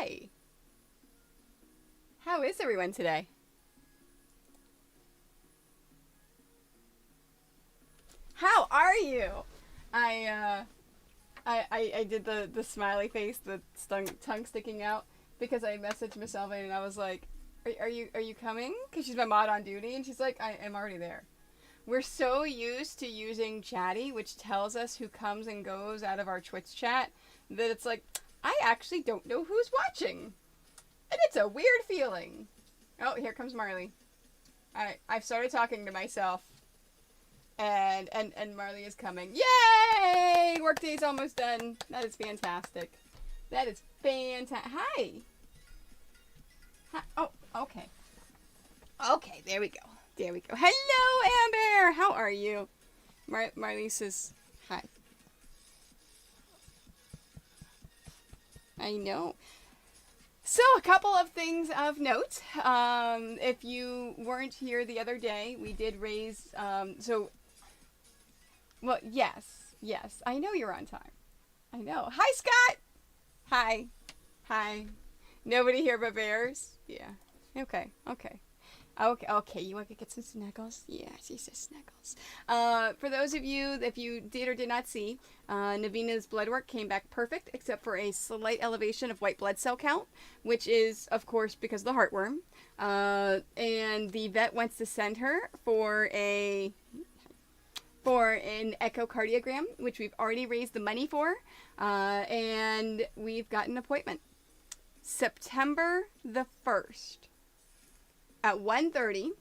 Hi. How is everyone today? How are you? I I did the smiley face, the tongue sticking out because I messaged Miss Elvin and I was like, are you coming? Because she's my mod on duty and she's like, I am already there. We're so used to using Chatty, which tells us who comes and goes out of our Twitch chat, that it's like, I actually don't know who's watching. And it's a weird feeling. Oh, here comes Marley. I've started talking to myself. And Marley is coming. Yay! Workday's almost done. That is fantastic. That is fantastic. Hi. Hi. Oh, okay. Okay, there we go. There we go. Hello, Amber. How are you? Marley says hi. I know. So, a couple of things of note. If you weren't here the other day, we did raise. Well, yes. I know you're on time. I know. Hi, Scott. Hi. Hi. Nobody here but bears. Yeah. Okay. Okay. You want to get some snuggles? Yeah, she says snuggles. For those of you, if you did or did not see, Navina's blood work came back perfect, except for a slight elevation of white blood cell count, which is, of course, because of the heartworm. And the vet wants to send her for an echocardiogram, which we've already raised the money for, and we've got an appointment. September the 1st at 1:30,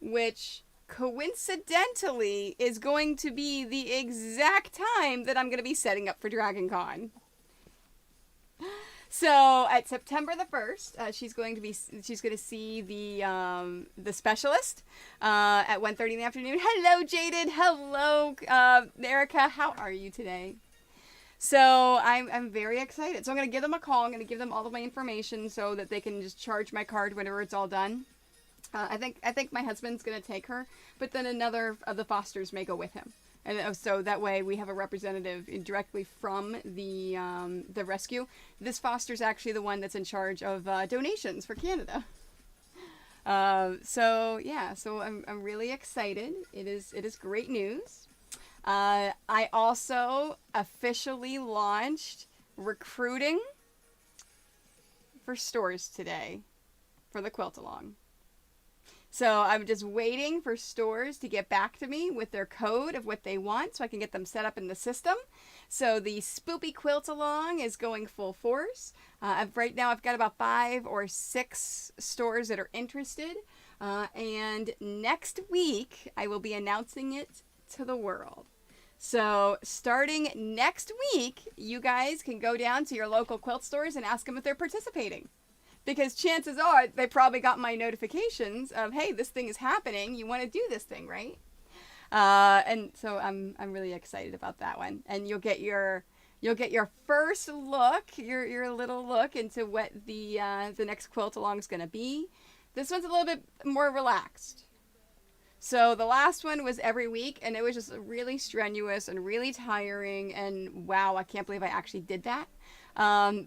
which coincidentally is going to be the exact time that I'm going to be setting up for Dragon Con. So at September the 1st, she's going to see the specialist at 1:30 in the afternoon. Hello, Jaded. Hello, Erica. How are you today? So I'm very excited. So I'm going to give them a call. I'm going to give them all of my information so that they can just charge my card whenever it's all done. I think my husband's going to take her, but then another of the fosters may go with him. And so that way we have a representative directly from the rescue. This foster's actually the one that's in charge of donations for Canada. So I'm really excited. It is great news. I also officially launched recruiting for stores today for the quilt along. So I'm just waiting for stores to get back to me with their code of what they want so I can get them set up in the system. So the Spoopy Quilt Along is going full force. Right now I've got about 5 or 6 stores that are interested. And next week I will be announcing it to the world. So starting next week, you guys can go down to your local quilt stores and ask them if they're participating. Because chances are they probably got my notifications of, hey, this thing is happening. You want to do this thing, right? And so I'm really excited about that one. And you'll get your first look, your little look into what the next quilt along is going to be. This one's a little bit more relaxed. So the last one was every week, and it was just really strenuous and really tiring. And wow, I can't believe I actually did that.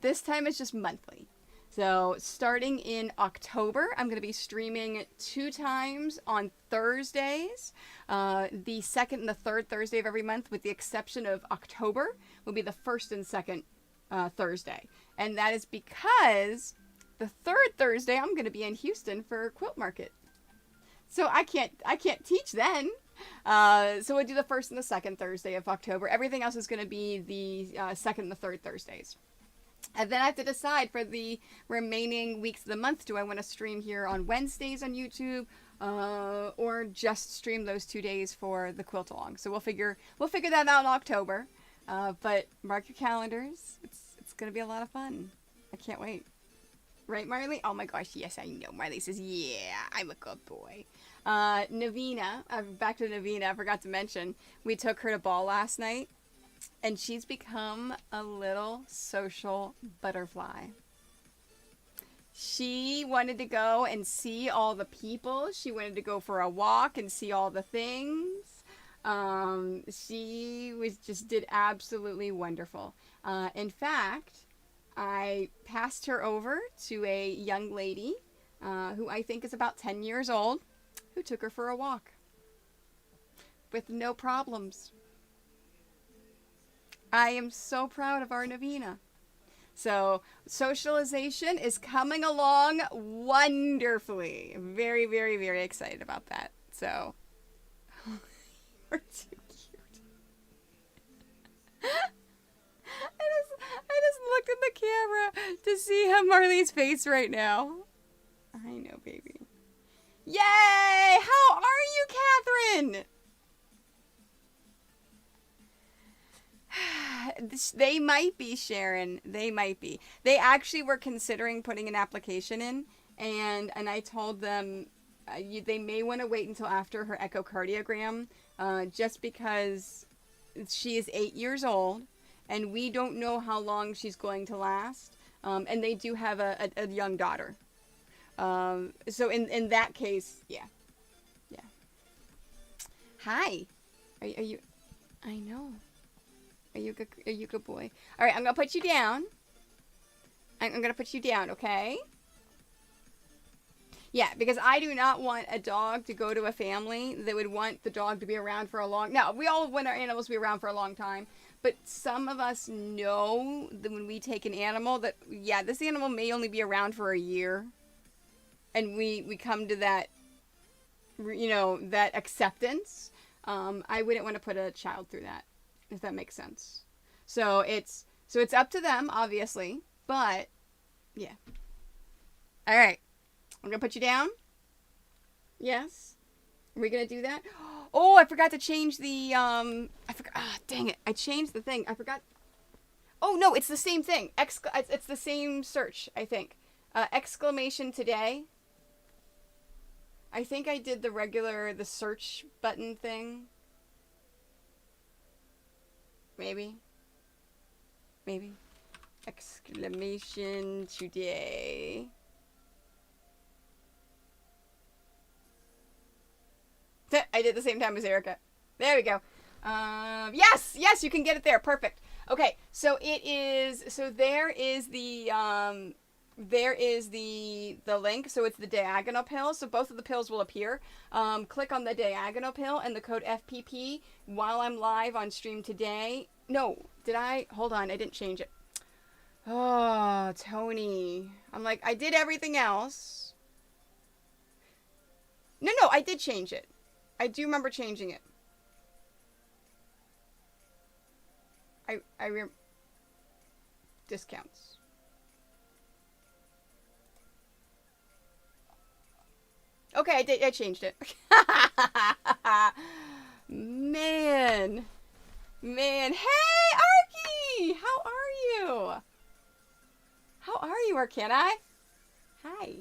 This time it's just monthly. So starting in October, I'm going to be streaming 2 times on Thursdays. The second and the third Thursday of every month, with the exception of October, will be the first and second Thursday. And that is because the third Thursday, I'm going to be in Houston for Quilt Market. So I can't teach then. So we'll do the first and the second Thursday of October. Everything else is going to be the second and the third Thursdays. And then I have to decide for the remaining weeks of the month, do I want to stream here on Wednesdays on YouTube, or just stream those 2 days for the quilt along. So we'll figure that out in October. But mark your calendars. It's going to be a lot of fun. I can't wait. Right, Marley? Oh my gosh, yes, I know. Marley says, yeah, I'm a good boy. Navina, back to Navina, I forgot to mention, we took her to ball last night. And she's become a little social butterfly. She wanted to go and see all the people. She wanted to go for a walk and see all the things. She did absolutely wonderful. In fact, I passed her over to a young lady who I think is about 10 years old, who took her for a walk with no problems. I am so proud of our Navina. So socialization is coming along wonderfully. Very, very, very excited about that. So you're too cute. I just looked at the camera to see Marley's face right now. I know, baby. Yay! How are you, Catherine? They might be, Sharon. They might be. They actually were considering putting an application in, and I told them they may want to wait until after her echocardiogram, just because she is 8 years old, and we don't know how long she's going to last. And they do have a young daughter. So in that case, yeah. Hi. Are you? I know. Are you a good boy? All right, I'm gonna put you down. I'm gonna put you down, okay? Yeah, because I do not want a dog to go to a family that would want the dog to be around for a long... Now, we all want our animals to be around for a long time, but some of us know that when we take an animal that, yeah, this animal may only be around for a year. And we come to that, that acceptance. I wouldn't want to put a child through that, if that makes sense. So it's up to them, obviously, but yeah. All right. I'm going to put you down. Yes. Are we going to do that? Oh, I forgot to change the, I forgot, dang it. I changed the thing. I forgot. Oh, no, it's the same thing. It's the same search, I think. Exclamation today. I think I did the search button thing. Maybe. Exclamation today. I did the same time as Erica. There we go. Yes, you can get it there. Perfect. Okay, so there is the link. So it's the diagonal pill. So both of the pills will appear. Click on the diagonal pill and the code FPP while I'm live on stream today. No, did I? Hold on, I didn't change it. Oh, Toni. I'm like, I did everything else. No, I did change it. I do remember changing it. Discounts. Okay, I changed it. Man. Hey, Arky! How are you, Arcana? Hi.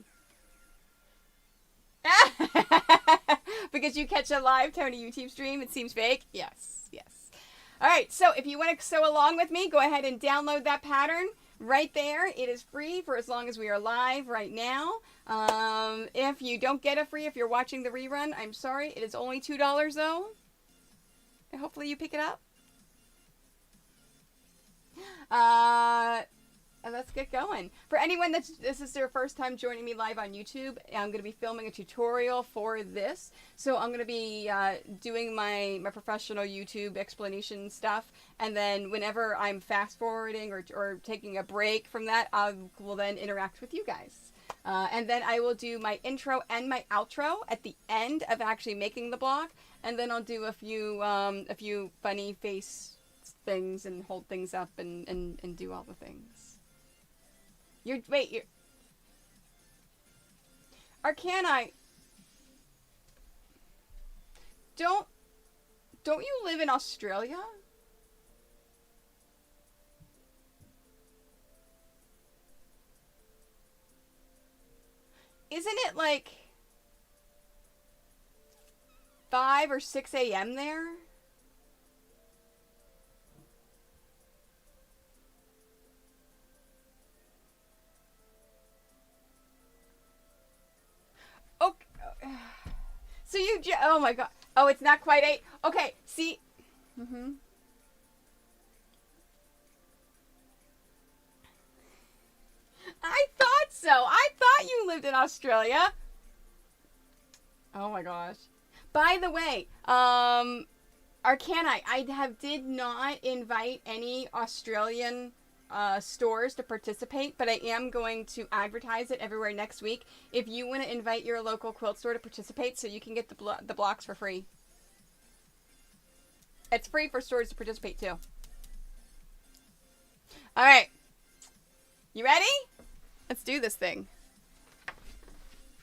Because you catch a live Toni YouTube stream, it seems fake? Yes. All right, so if you want to sew along with me, go ahead and download that pattern right there. It is free for as long as we are live right now. If you don't get it free, if you're watching the rerun, I'm sorry. It is only $2 though. And hopefully you pick it up. And let's get going. For anyone this is their first time joining me live on YouTube, I'm going to be filming a tutorial for this. So I'm going to be doing my professional YouTube explanation stuff. And then whenever I'm fast forwarding or taking a break from that, I will then interact with you guys. And then I will do my intro and my outro at the end of actually making the block. And then I'll do a few funny face things and hold things up and do all the things. Arcana, don't you live in Australia? Isn't it like 5 or 6 a.m. there? Okay. So oh my god. Oh, it's not quite 8. Okay, see. forgot you lived in Australia. Oh my gosh. By the way, Arcana, I did not invite any Australian stores to participate, but I am going to advertise it everywhere next week. If you want to invite your local quilt store to participate, so you can get the blocks for free. It's free for stores to participate too. All right, you ready? Let's do this thing.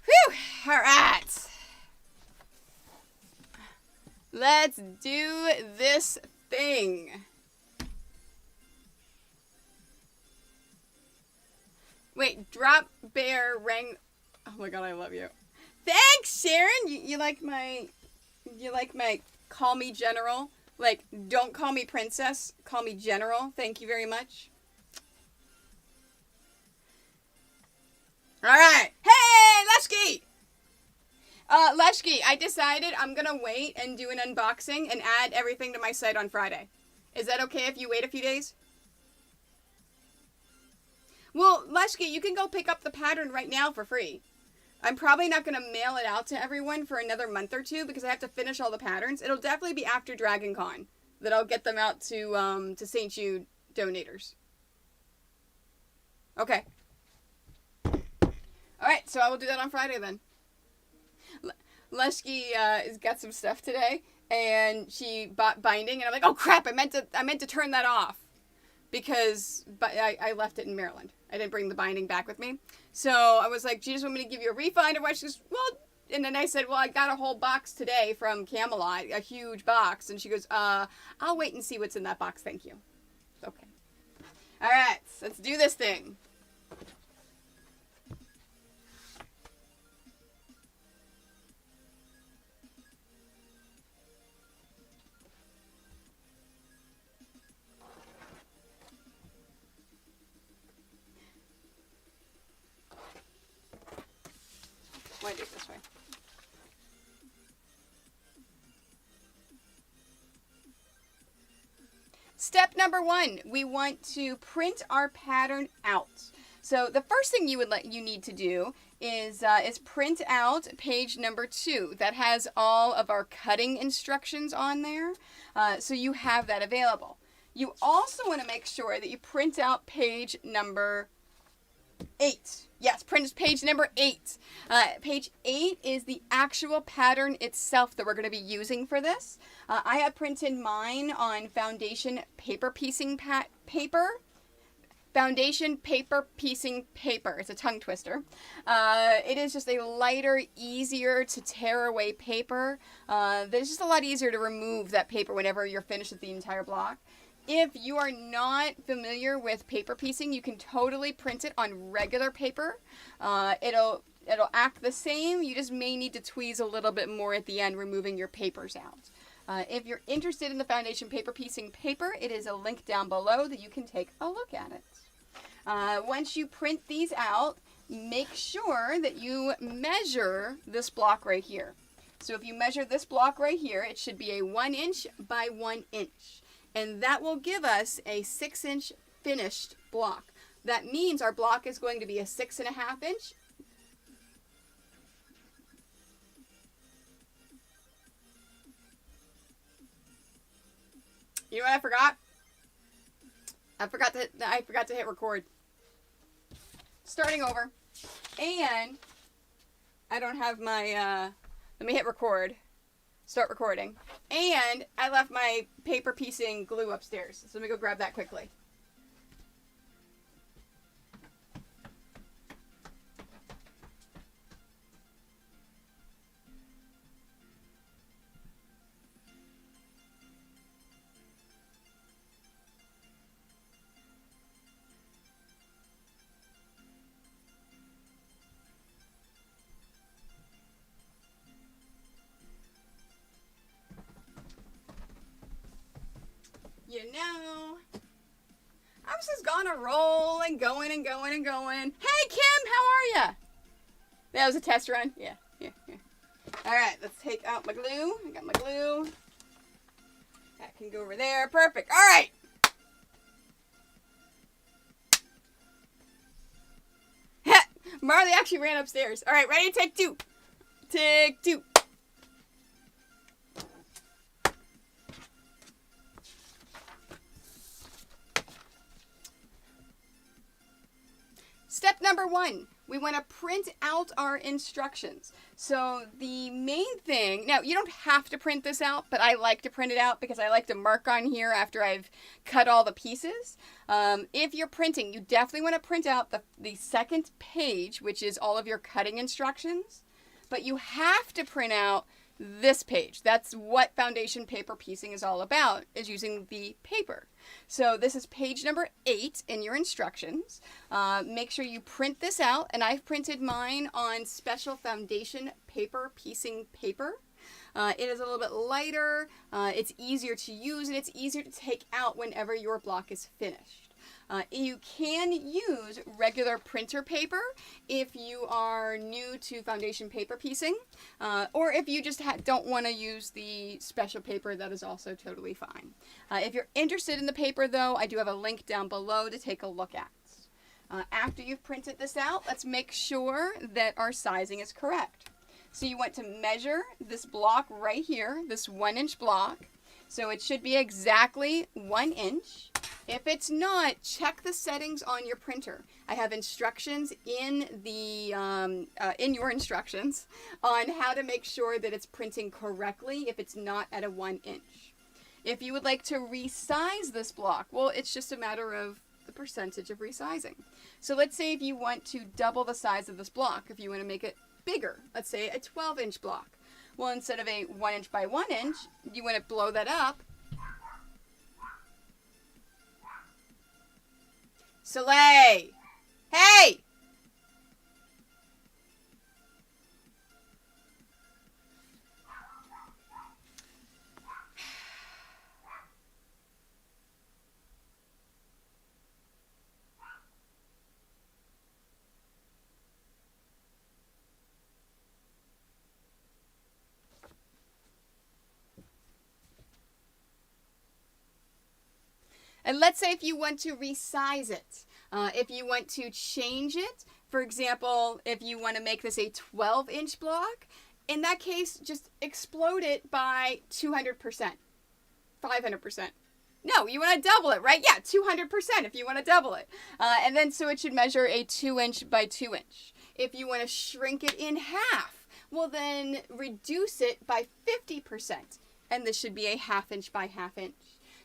Whew! All right. Let's do this thing. Wait, drop bear ring. Oh my god, I love you. Thanks, Sharon. You like my call me general? Like, don't call me princess, call me general. Thank you very much. All right. Hey, Leshki! Leshki, I decided I'm going to wait and do an unboxing and add everything to my site on Friday. Is that okay if you wait a few days? Well, Leshki, you can go pick up the pattern right now for free. I'm probably not going to mail it out to everyone for another month or two because I have to finish all the patterns. It'll definitely be after Dragon Con that I'll get them out to St. Jude donators. Okay. All right, so I will do that on Friday then. Leshki has got some stuff today, and she bought binding, and I'm like, oh crap! I meant to turn that off because I left it in Maryland. I didn't bring the binding back with me, so I was like, do you just want me to give you a refund or what? She goes, well, and then I said, well, I got a whole box today from Camelot, a huge box, and she goes, I'll wait and see what's in that box, thank you. Okay. All right, let's do this thing. Why do it this way? Step number 1, we want to print our pattern out. So the first thing you need to do is print out page number 2. That has all of our cutting instructions on there, so you have that available. You also want to make sure that you print out page number 8. Yes, print page number 8. Page 8 is the actual pattern itself that we're going to be using for this. I have printed mine on foundation paper piecing paper. Foundation paper piecing paper. It's a tongue twister. It is just a lighter, easier to tear away paper. It's just a lot easier to remove that paper whenever you're finished with the entire block. If you are not familiar with paper piecing, you can totally print it on regular paper. It'll act the same. You just may need to tweeze a little bit more at the end, removing your papers out. If you're interested in the foundation paper piecing paper, it is a link down below that you can take a look at it. Once you print these out, make sure that you measure this block right here. So if you measure this block right here, it should be a 1 inch by 1 inch. And that will give us a 6-inch finished block. That means our block is going to be a 6.5 inch. You know what I forgot? I forgot to hit record. Starting over. And I don't have my, let me hit record. Start recording. And I left my paper piecing glue upstairs. So let me go grab that quickly. You know, I was just gonna roll and going and going and going. Hey, Kim, how are ya? That was a test run. Yeah. All right, let's take out my glue. I got my glue. That can go over there. Perfect. All right. Marley actually ran upstairs. All right, ready? Take two. Take two. Step number 1, we want to print out our instructions. So the main thing, now you don't have to print this out, but I like to print it out because I like to mark on here after I've cut all the pieces. If you're printing, you definitely want to print out the second page, which is all of your cutting instructions, but you have to print out this page. That's what foundation paper piecing is all about, is using the paper. So this is page number 8 in your instructions. Make sure you print this out, and I've printed mine on special foundation paper piecing paper. It is a little bit lighter, it's easier to use, and it's easier to take out whenever your block is finished. You can use regular printer paper if you are new to foundation paper piecing, or if you just don't want to use the special paper, that is also totally fine. If you're interested in the paper, though, I do have a link down below to take a look at. After you've printed this out, let's make sure that our sizing is correct. So you want to measure this block right here, this 1-inch block. So it should be exactly 1 inch. If it's not, check the settings on your printer. I have instructions in your instructions on how to make sure that it's printing correctly if it's not at a 1 inch. If you would like to resize this block, well, it's just a matter of the percentage of resizing. So let's say if you want to double the size of this block, if you want to make it bigger, let's say a 12-inch block. Well, instead of a 1 inch by 1 inch, you want to blow that up. Soleil! Hey! And let's say if you want to resize it, if you want to change it, for example, if you want to make this a 12-inch block, in that case, just explode it by 200%, 500%. No, you want to double it, right? Yeah, 200% if you want to double it. And then so it should measure a 2-inch by 2-inch. If you want to shrink it in half, well then reduce it by 50%. And this should be a 1/2 inch by 1/2 inch.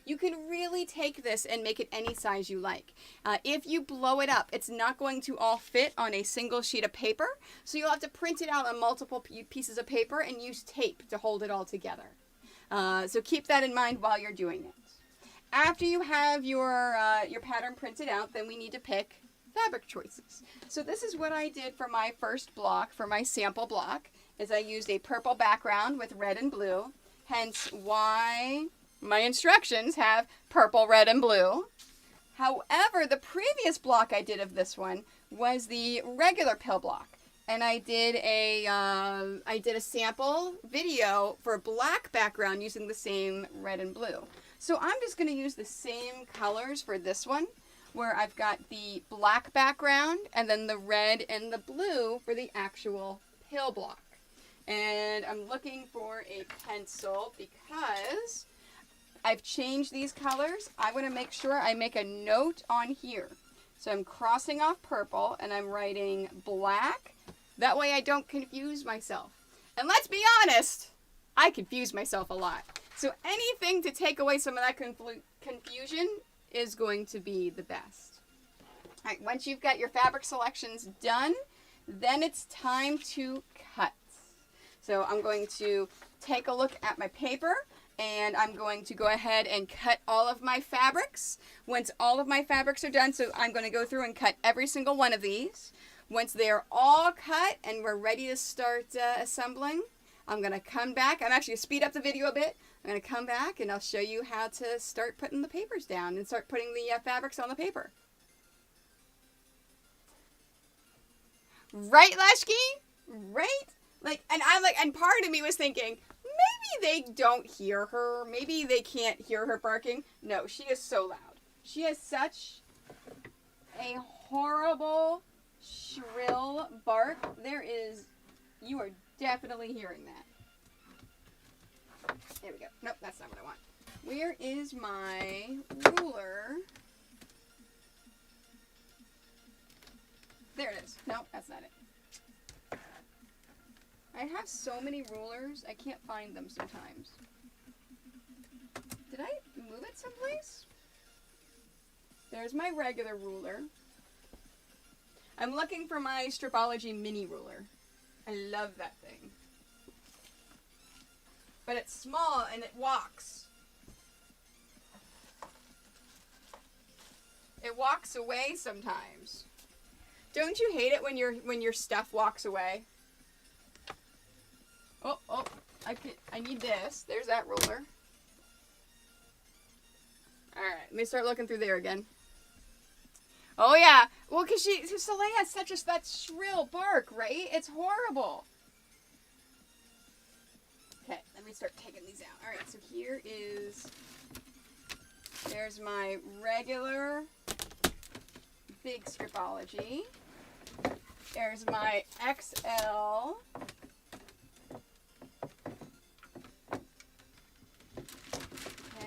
You can really take this and make it any size you like. If you blow it up, it's not going to all fit on a single sheet of paper, so you'll have to print it out on multiple pieces of paper and use tape to hold it all together. So keep that in mind while you're doing it. After you have your pattern printed out, then we need to pick fabric choices. So this is what I did for my first block, for my sample block, is I used a purple background with red and blue, hence why my instructions have purple, red, and blue. However, the previous block I did of this one was the regular pill block. And I did a sample video for a black background using the same red and blue. So I'm just going to use the same colors for this one, where I've got the black background and then the red and the blue for the actual pill block. And I'm looking for a pencil because I've changed these colors. I want to make sure I make a note on here. So I'm crossing off purple and I'm writing black. That way I don't confuse myself. And let's be honest, I confuse myself a lot. So anything to take away some of that confusion is going to be the best. All right, once you've got your fabric selections done, then it's time to cut. So I'm going to take a look at my paper, and I'm going to go ahead and cut all of my fabrics. Once all of my fabrics are done, so I'm going to go through and cut every single one of these. Once they're all cut and we're ready to start assembling, I'm going to come back. I'm actually going to speed up the video a bit. I'm going to come back and I'll show you how to start putting the papers down and start putting the fabrics on the paper. Right, Leshki? Right? And part of me was thinking, maybe they don't hear her. Maybe they can't hear her barking. No, she is so loud. She has such a horrible shrill bark. You are definitely hearing that. There we go. Nope, that's not what I want. Where is my ruler? There it is. Nope, that's not it. I have so many rulers, I can't find them sometimes. Did I move it someplace? There's my regular ruler. I'm looking for my Stripology mini ruler. I love that thing. But it's small and it walks. It walks away sometimes. Don't you hate it when your stuff walks away? Oh, I need this. There's that ruler. Alright, let me start looking through there again. Oh yeah. Well, because Soleil has such that shrill bark, right? It's horrible. Okay, let me start taking these out. Alright, so there's my regular big Stripology. There's my XL.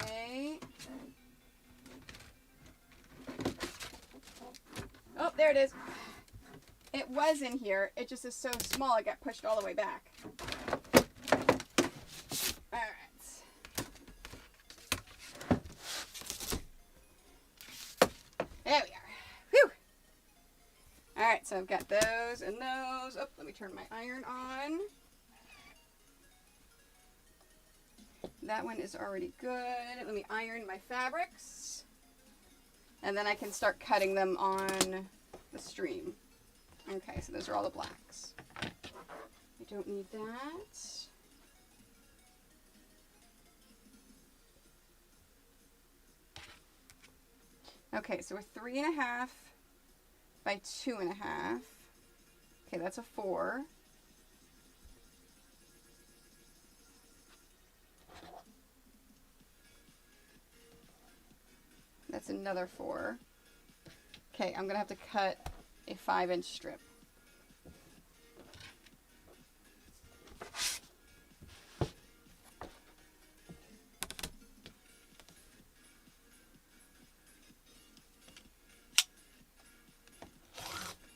Okay. Oh, there it is. It was in here. It just is so small, it got pushed all the way back. Alright. There we are. Whew. Alright, so I've got those and those. Oh, let me turn my iron on. That one is already good. Let me iron my fabrics. And then I can start cutting them on the stream. Okay, so those are all the blacks. I don't need that. Okay, so we're 3.5 by 2.5. Okay, that's a 4. That's another 4. Okay, I'm gonna have to cut a 5-inch strip.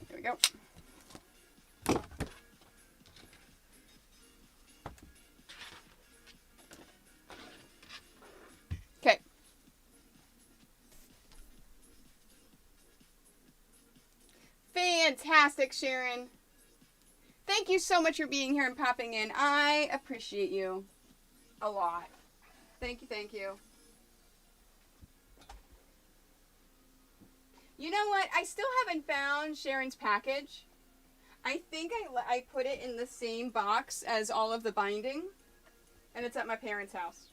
There we go. Okay. Fantastic, Sharon. Thank you so much for being here and popping in. I appreciate you a lot. Thank you, thank you. You know what? I still haven't found Sharon's package. I think I put it in the same box as all of the binding, and it's at my parents' house.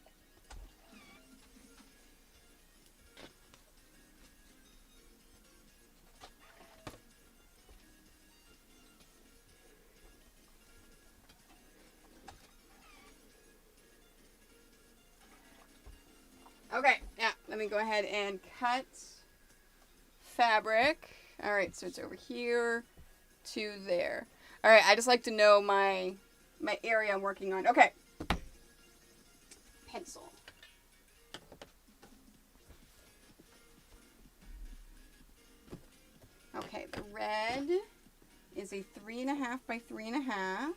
Okay, yeah, let me go ahead and cut fabric. All right, so it's over here to there. All right, I just like to know my area I'm working on. Okay. Pencil. Okay, the red is a 3.5 by 3.5.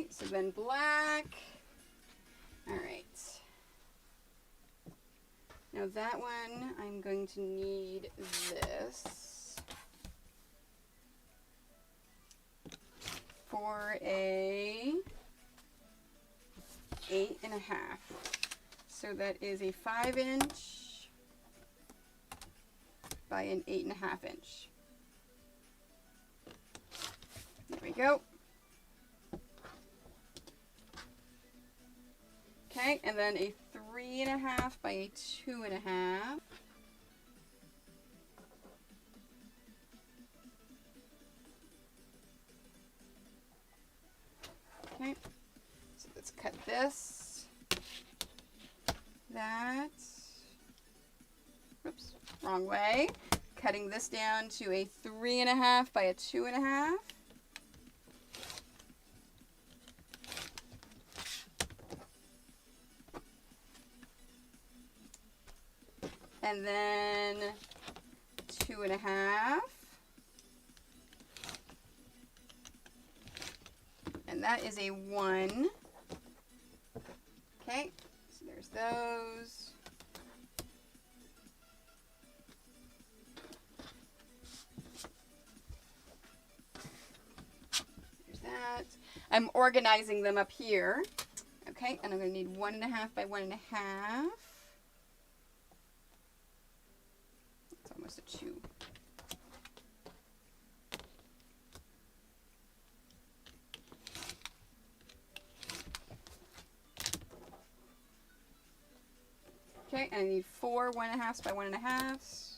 So then black. All right. Now that one, I'm going to need this for a 8.5. So that is a 5-inch by an 8.5 inch. There we go. Okay, and then a 3.5 by a 2.5. Okay, so let's cut this, that, oops, wrong way. Cutting this down to a 3.5 by a 2.5. And then 2.5. And that is a 1. Okay, so there's those. There's that. I'm organizing them up here. Okay, and I'm going to need 1.5 by 1.5. It's almost a 2. Okay, and I need 4 1.5s by 1.5s.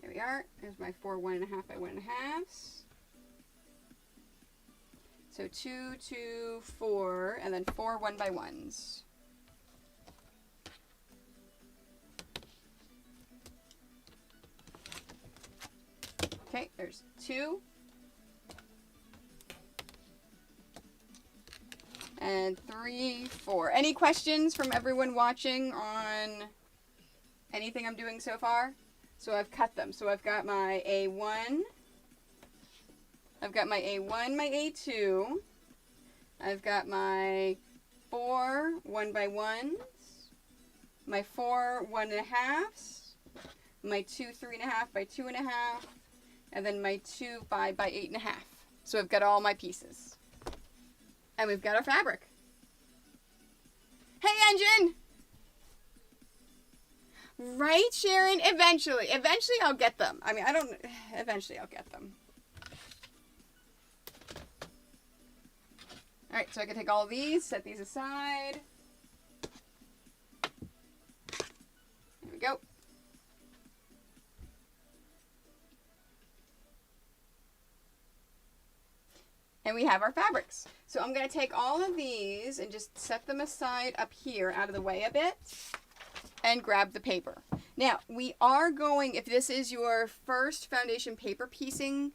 There we are. There's my 4 1.5 by 1.5s. So 2, 2, 4, and then 4 1 by 1s. Okay, there's 2. And 3, 4. Any questions from everyone watching on anything I'm doing so far? So I've cut them. So I've got my A1. I've got my A1, my A2. I've got my 4 1 by 1s. My 4 1.5s. My 2 3.5 by 2.5. And then my 2 5 by 8.5. So I've got all my pieces. And we've got our fabric. Hey, Engine! Right, Sharon? Eventually. Eventually I'll get them. I mean, eventually I'll get them. Alright, so I can take all of these, set these aside. There we go. And we have our fabrics. So I'm going to take all of these and just set them aside up here out of the way a bit and grab the paper. Now, we are going, if this is your first foundation paper piecing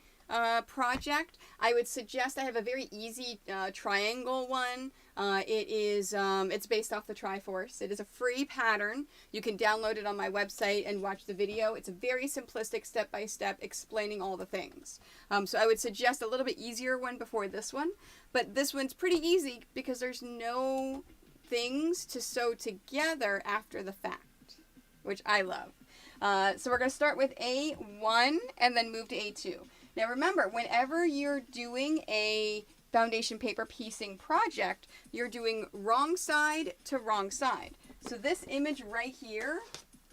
project, I would suggest I have a very easy triangle one. It's based off the Triforce. It is a free pattern. You can download it on my website and watch the video. It's a very simplistic step-by-step explaining all the things. So I would suggest a little bit easier one before this one, but this one's pretty easy because there's no things to sew together after the fact, which I love. So we're going to start with A1 and then move to A2. Now remember, whenever you're doing a foundation paper piecing project, you're doing wrong side to wrong side. So this image right here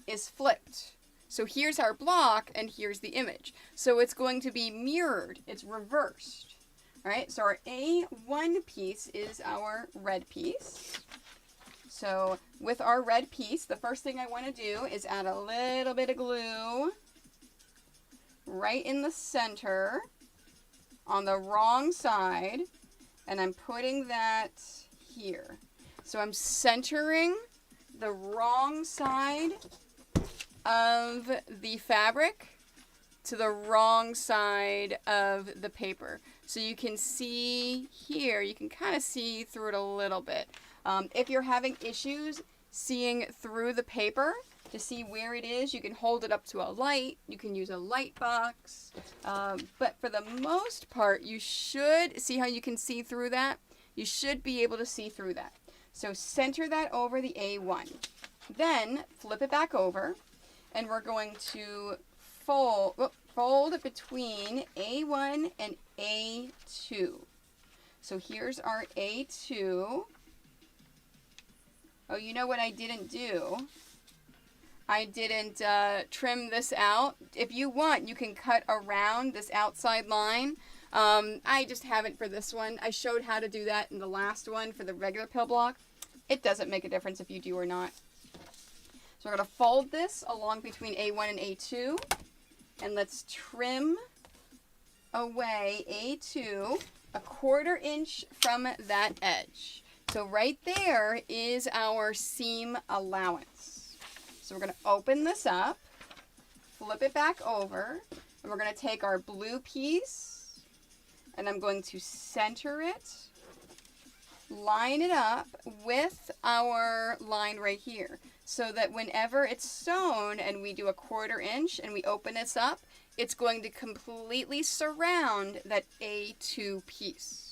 is flipped. So here's our block and here's the image. So it's going to be mirrored. It's reversed. All right, so our A1 piece is our red piece. So with our red piece, the first thing I want to do is add a little bit of glue right in the center on the wrong side, and I'm putting that here. So I'm centering the wrong side of the fabric to the wrong side of the paper. So you can see here, you can kind of see through it a little bit. If you're having issues seeing through the paper to see where it is, you can hold it up to a light. You can use a light box. But for the most part, you should see how you can see through that. You should be able to see through that. So center that over the A1. Then flip it back over, and we're going to fold between A1 and A2. So here's our A2. Oh, you know what I didn't do? I didn't trim this out. If you want, you can cut around this outside line. I just haven't for this one. I showed how to do that in the last one for the regular pill block. It doesn't make a difference if you do or not. So we're going to fold this along between A1 and A2. And let's trim away a 1/4 inch from that edge. So right there is our seam allowance. So we're going to open this up, flip it back over, and we're going to take our blue piece, and I'm going to center it, line it up with our line right here, so that whenever it's sewn and we do a 1/4 inch and we open this up, it's going to completely surround that A2 piece.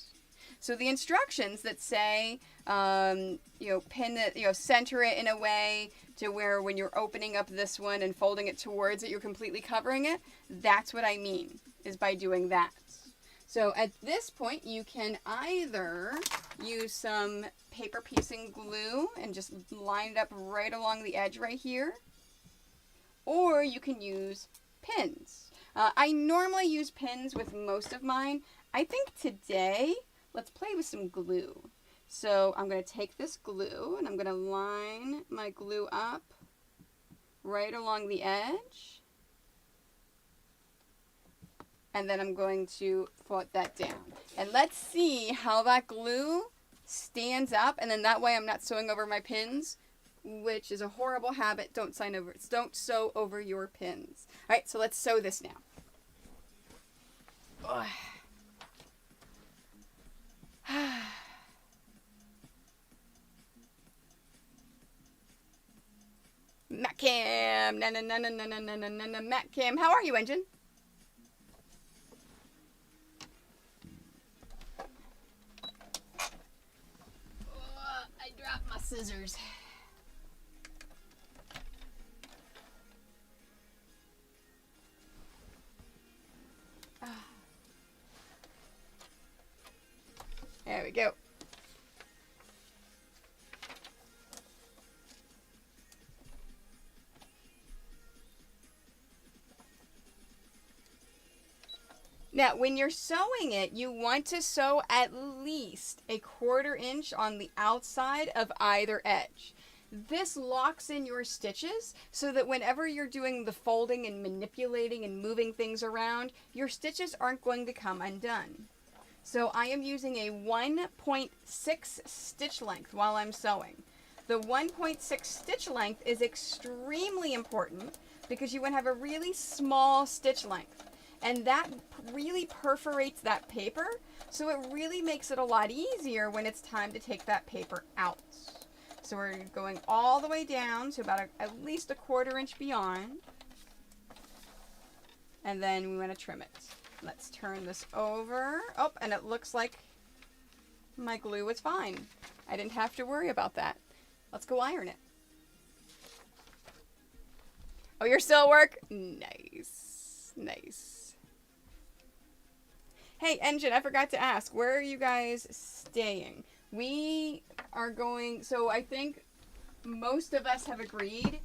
So the instructions that say, pin it, center it in a way to where when you're opening up this one and folding it towards it, you're completely covering it. That's what I mean, is by doing that. So at this point, you can either use some paper piecing glue and just line it up right along the edge right here, or you can use pins. I normally use pins with most of mine. I think today, let's play with some glue. So I'm going to take this glue and I'm going to line my glue up right along the edge. And then I'm going to put that down. And let's see how that glue stands up. And then that way I'm not sewing over my pins, which is a horrible habit. Don't sew over your pins. All right, so let's sew this now. Ugh. Matt Cam, Matt Cam, how are you, engine? I dropped my scissors. There we go. Now, when you're sewing it, you want to sew at least a 1/4 inch on the outside of either edge. This locks in your stitches so that whenever you're doing the folding and manipulating and moving things around, your stitches aren't going to come undone. So I am using a 1.6 stitch length while I'm sewing. The 1.6 stitch length is extremely important because you want to have a really small stitch length. And that really perforates that paper, so it really makes it a lot easier when it's time to take that paper out. So we're going all the way down to about at least a 1/4 inch beyond. And then we want to trim it. Let's turn this over. Oh, and it looks like my glue was fine. I didn't have to worry about that. Let's go iron it. Oh, you're still at work? Nice. Nice. Hey, Engine, I forgot to ask, where are you guys staying? We are going, so I think most of us have agreed,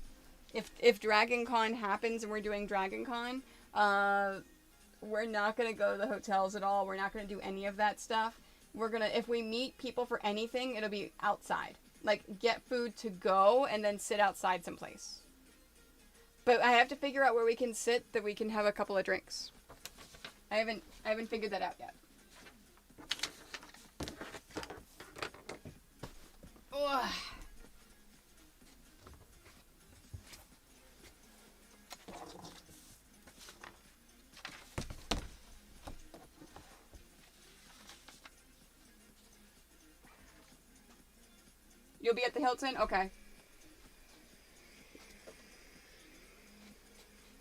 if Dragon Con happens and we're doing Dragon Con, we're not going to go to the hotels at all. We're not going to do any of that stuff. We're going to, if we meet people for anything, it'll be outside. Like, get food to go and then sit outside someplace. But I have to figure out where we can sit that we can have a couple of drinks. I haven't figured that out yet. Ugh. You'll be at the Hilton? Okay.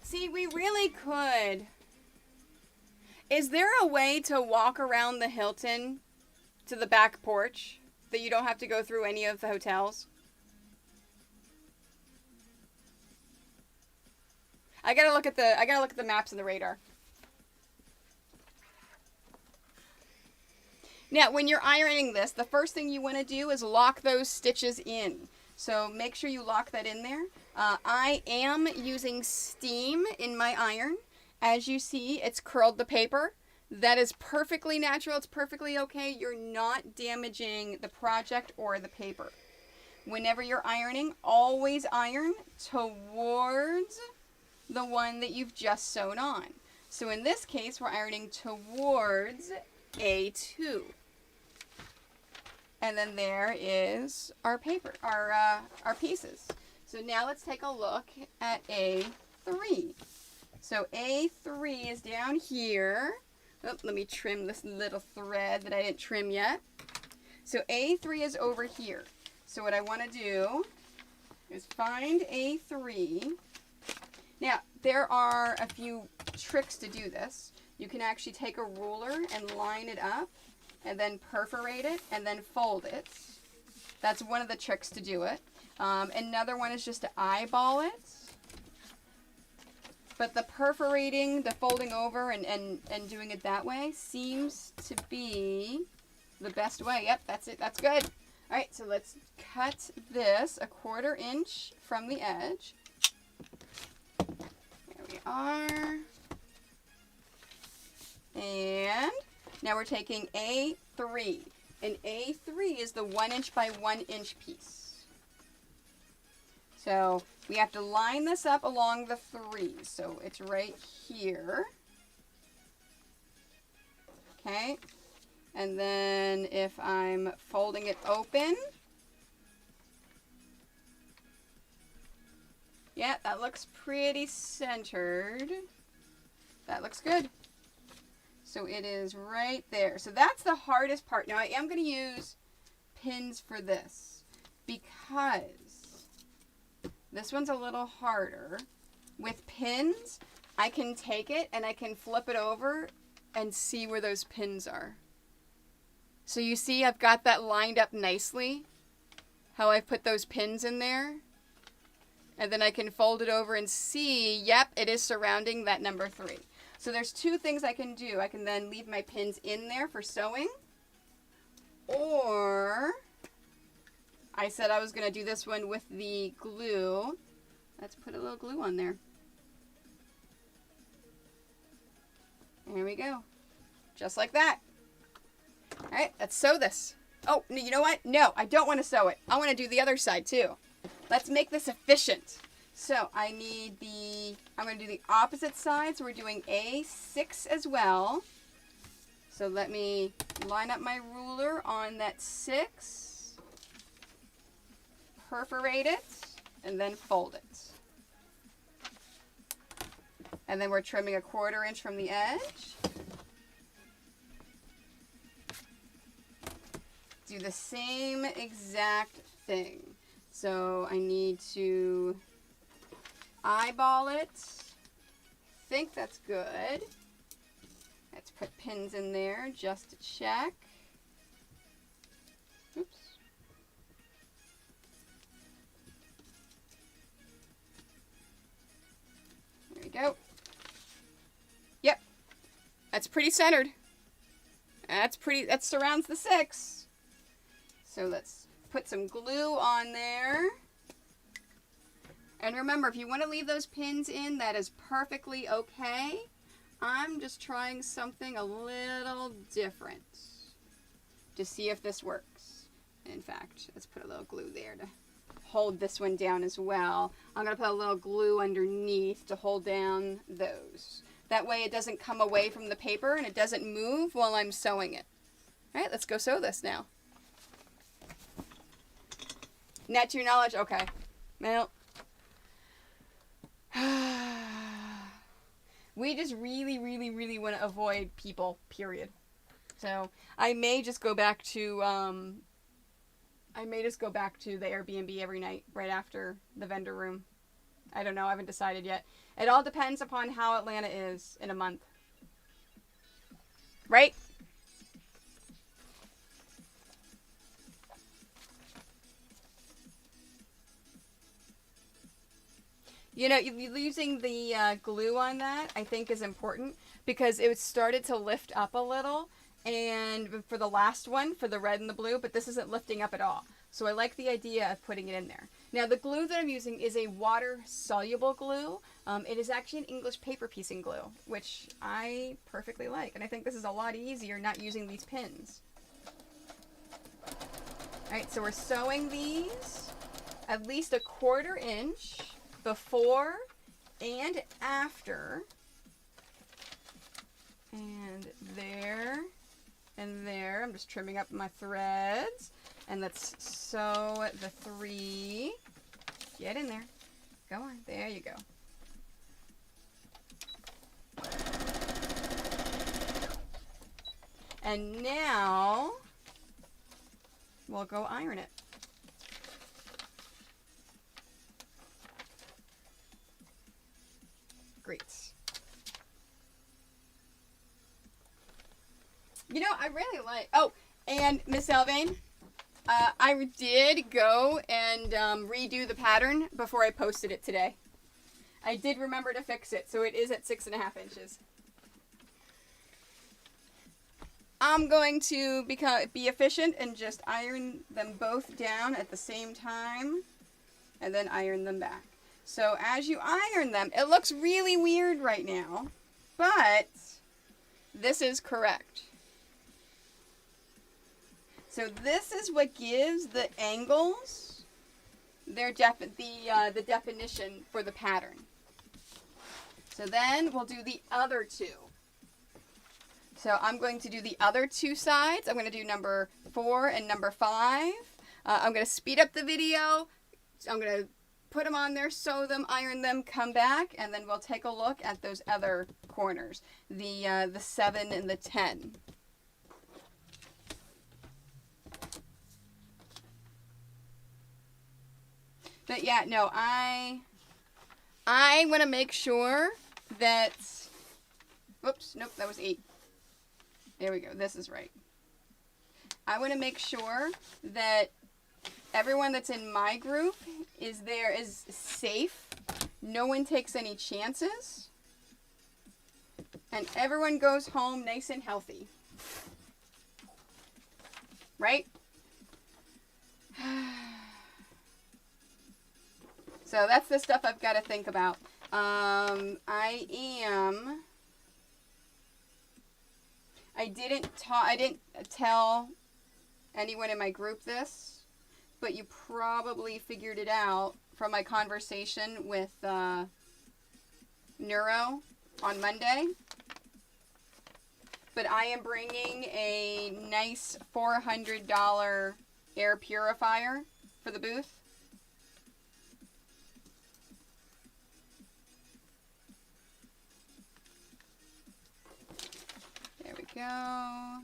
See, we really could. Is there a way to walk around the Hilton to the back porch that you don't have to go through any of the hotels? I gotta look at the maps and the radar. Now, when you're ironing this, the first thing you want to do is lock those stitches in. So make sure you lock that in there. I am using steam in my iron. As you see, it's curled the paper. That is perfectly natural. It's perfectly okay. You're not damaging the project or the paper. Whenever you're ironing, always iron towards the one that you've just sewn on. So in this case, we're ironing towards A2. And then there is our paper, our pieces. So now let's take a look at A3. So A3 is down here. Oh, let me trim this little thread that I didn't trim yet. So A3 is over here. So what I want to do is find A3. Now, there are a few tricks to do this. You can actually take a ruler and line it up, and then perforate it, and then fold it. That's one of the tricks to do it. Another one is just to eyeball it. But the perforating, the folding over, and doing it that way seems to be the best way. Yep, that's it. That's good. All right, so let's cut this 1/4 inch from the edge. There we are. And now we're taking A3. And A3 is the 1 inch by 1 inch piece. So we have to line this up along the 3. So it's right here. Okay. And then if I'm folding it open, yeah, that looks pretty centered. That looks good. So it is right there. So that's the hardest part. Now I am going to use pins for this because this one's a little harder. With pins, I can take it and I can flip it over and see where those pins are. So you see I've got that lined up nicely, how I put those pins in there. And then I can fold it over and see, yep, it is surrounding that number 3. So there's 2 things I can do. I can then leave my pins in there for sewing, or I said I was going to do this one with the glue. Let's put a little glue on there. There we go. Just like that. All right, let's sew this. Oh, you know what? No, I don't want to sew it. I want to do the other side too. Let's make this efficient. So I need I'm going to do the opposite side. So we're doing A6 as well. So let me line up my ruler on that 6, perforate it, and then fold it. And then we're trimming 1/4 inch from the edge. Do the same exact thing. So I need to eyeball it. Think that's good. Let's put pins in there just to check. Oops. There we go. Yep. That's pretty centered. That surrounds the 6. So let's put some glue on there. And remember, if you want to leave those pins in, that is perfectly okay. I'm just trying something a little different to see if this works. In fact, let's put a little glue there to hold this one down as well. I'm going to put a little glue underneath to hold down those. That way it doesn't come away from the paper and it doesn't move while I'm sewing it. All right, let's go sew this now. Not to your knowledge? Okay. Well, we just really, really, really want to avoid people, period. So I may just go back to the Airbnb every night right after the vendor room. I don't know. I haven't decided yet. It all depends upon how Atlanta is in a month. Right? You know, using the glue on that, I think, is important because it started to lift up a little. And for the last one, for the red and the blue, but this isn't lifting up at all. So I like the idea of putting it in there. Now, the glue that I'm using is a water-soluble glue. It is actually an English paper piecing glue, which I perfectly like. And I think this is a lot easier not using these pins. All right, so we're sewing these at least 1/4 inch before and after. And there and there. I'm just trimming up my threads. And let's sew the 3. Get in there. Go on. There you go. And now we'll go iron it. Great. You know, I really like... Oh, and Miss Elvain, I did go and redo the pattern before I posted it today. I did remember to fix it, so it is at 6.5 inches. I'm going to be efficient and just iron them both down at the same time and then iron them back. So as you iron them, it looks really weird right now, but this is correct. So this is what gives the angles their the definition for the pattern. So then we'll do the other 2. So I'm going to do the other 2 sides. I'm going to do number 4 and number 5. I'm going to speed up the video. I'm going to put them on there, sew them, iron them, come back, and then we'll take a look at those other corners, the 7 and the 10. But yeah, no, I want to make sure that, whoops, nope, that was 8. There we go, this is right. I want to make sure that everyone that's in my group is safe. No one takes any chances. And everyone goes home nice and healthy. Right? So that's the stuff I've got to think about. I didn't tell anyone in my group this, but you probably figured it out from my conversation with Neuro on Monday. But I am bringing a nice $400 air purifier for the booth. There we go.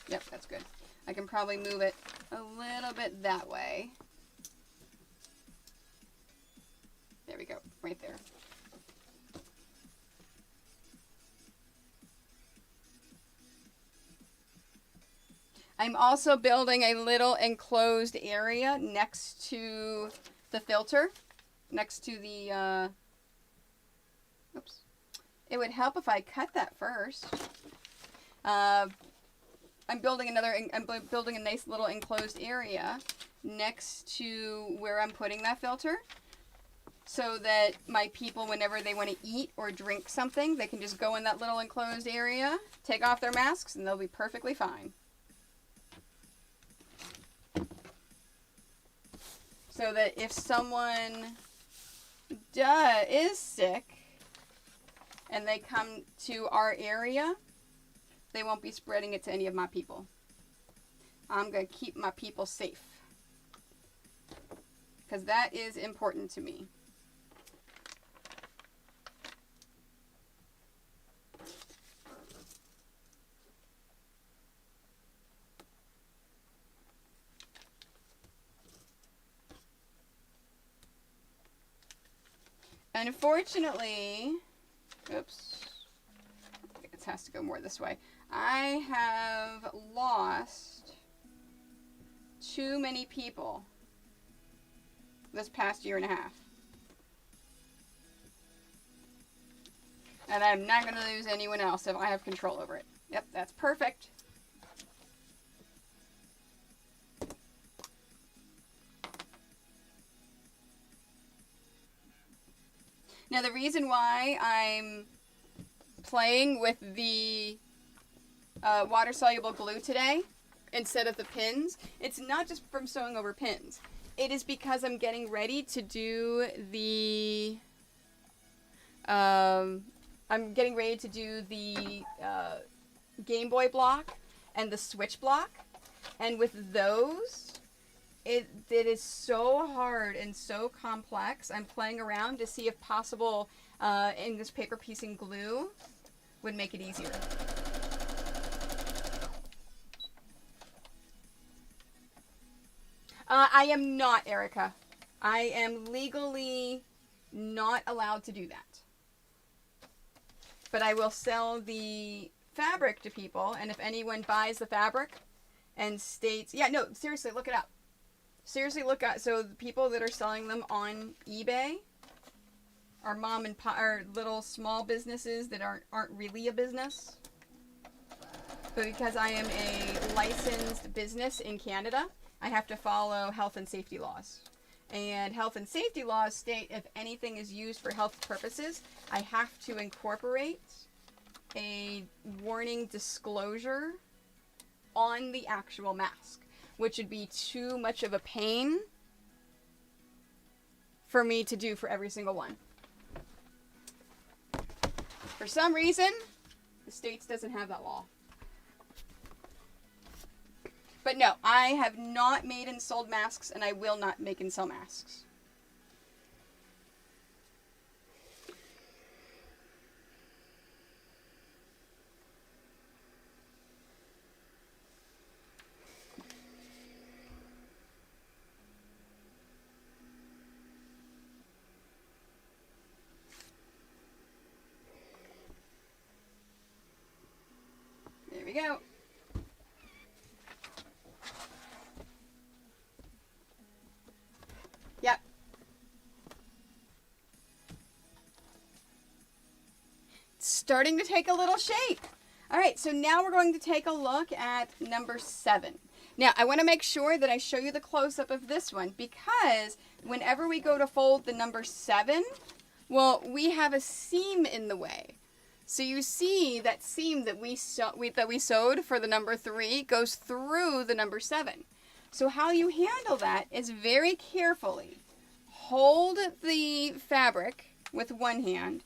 Yep, that's good. I can probably move it a little bit that way. There we go, right there. I'm also building a little enclosed area next to the filter, next to the, oops. It would help if I cut that first. I'm building a nice little enclosed area next to where I'm putting that filter, so that my people, whenever they want to eat or drink something, they can just go in that little enclosed area, take off their masks, and they'll be perfectly fine. So that if someone is sick and they come to our area, they won't be spreading it to any of my people. I'm going to keep my people safe, because that is important to me. Unfortunately, oops, it has to go more this way. I have lost too many people this past year and a half. And I'm not going to lose anyone else if I have control over it. Yep, that's perfect. Now, the reason why I'm playing with the water-soluble glue today instead of the pins, it's not just from sewing over pins. It is because I'm getting ready to do the I'm getting ready to do the Game Boy block and the Switch block. And with those, it is so hard and so complex. I'm playing around to see if possible English paper piecing glue would make it easier. I am not, Erica. I am legally not allowed to do that. But I will sell the fabric to people, and if anyone buys the fabric and states, yeah, no, seriously, look it up. Seriously, look at, so the people that are selling them on eBay are mom and pop, are little small businesses that aren't really a business. But because I am a licensed business in Canada, I have to follow health and safety laws. And health and safety laws state if anything is used for health purposes, I have to incorporate a warning disclosure on the actual mask, which would be too much of a pain for me to do for every single one. For some reason, the States doesn't have that law. But no, I have not made and sold masks, and I will not make and sell masks. There we go. Yep. It's starting to take a little shape. All right, so now we're going to take a look at number 7. Now, I want to make sure that I show you the close-up of this one because whenever we go to fold the number 7, well, we have a seam in the way. So you see that seam that we sewed for the number 3 goes through the number 7. So how you handle that is very carefully hold the fabric with one hand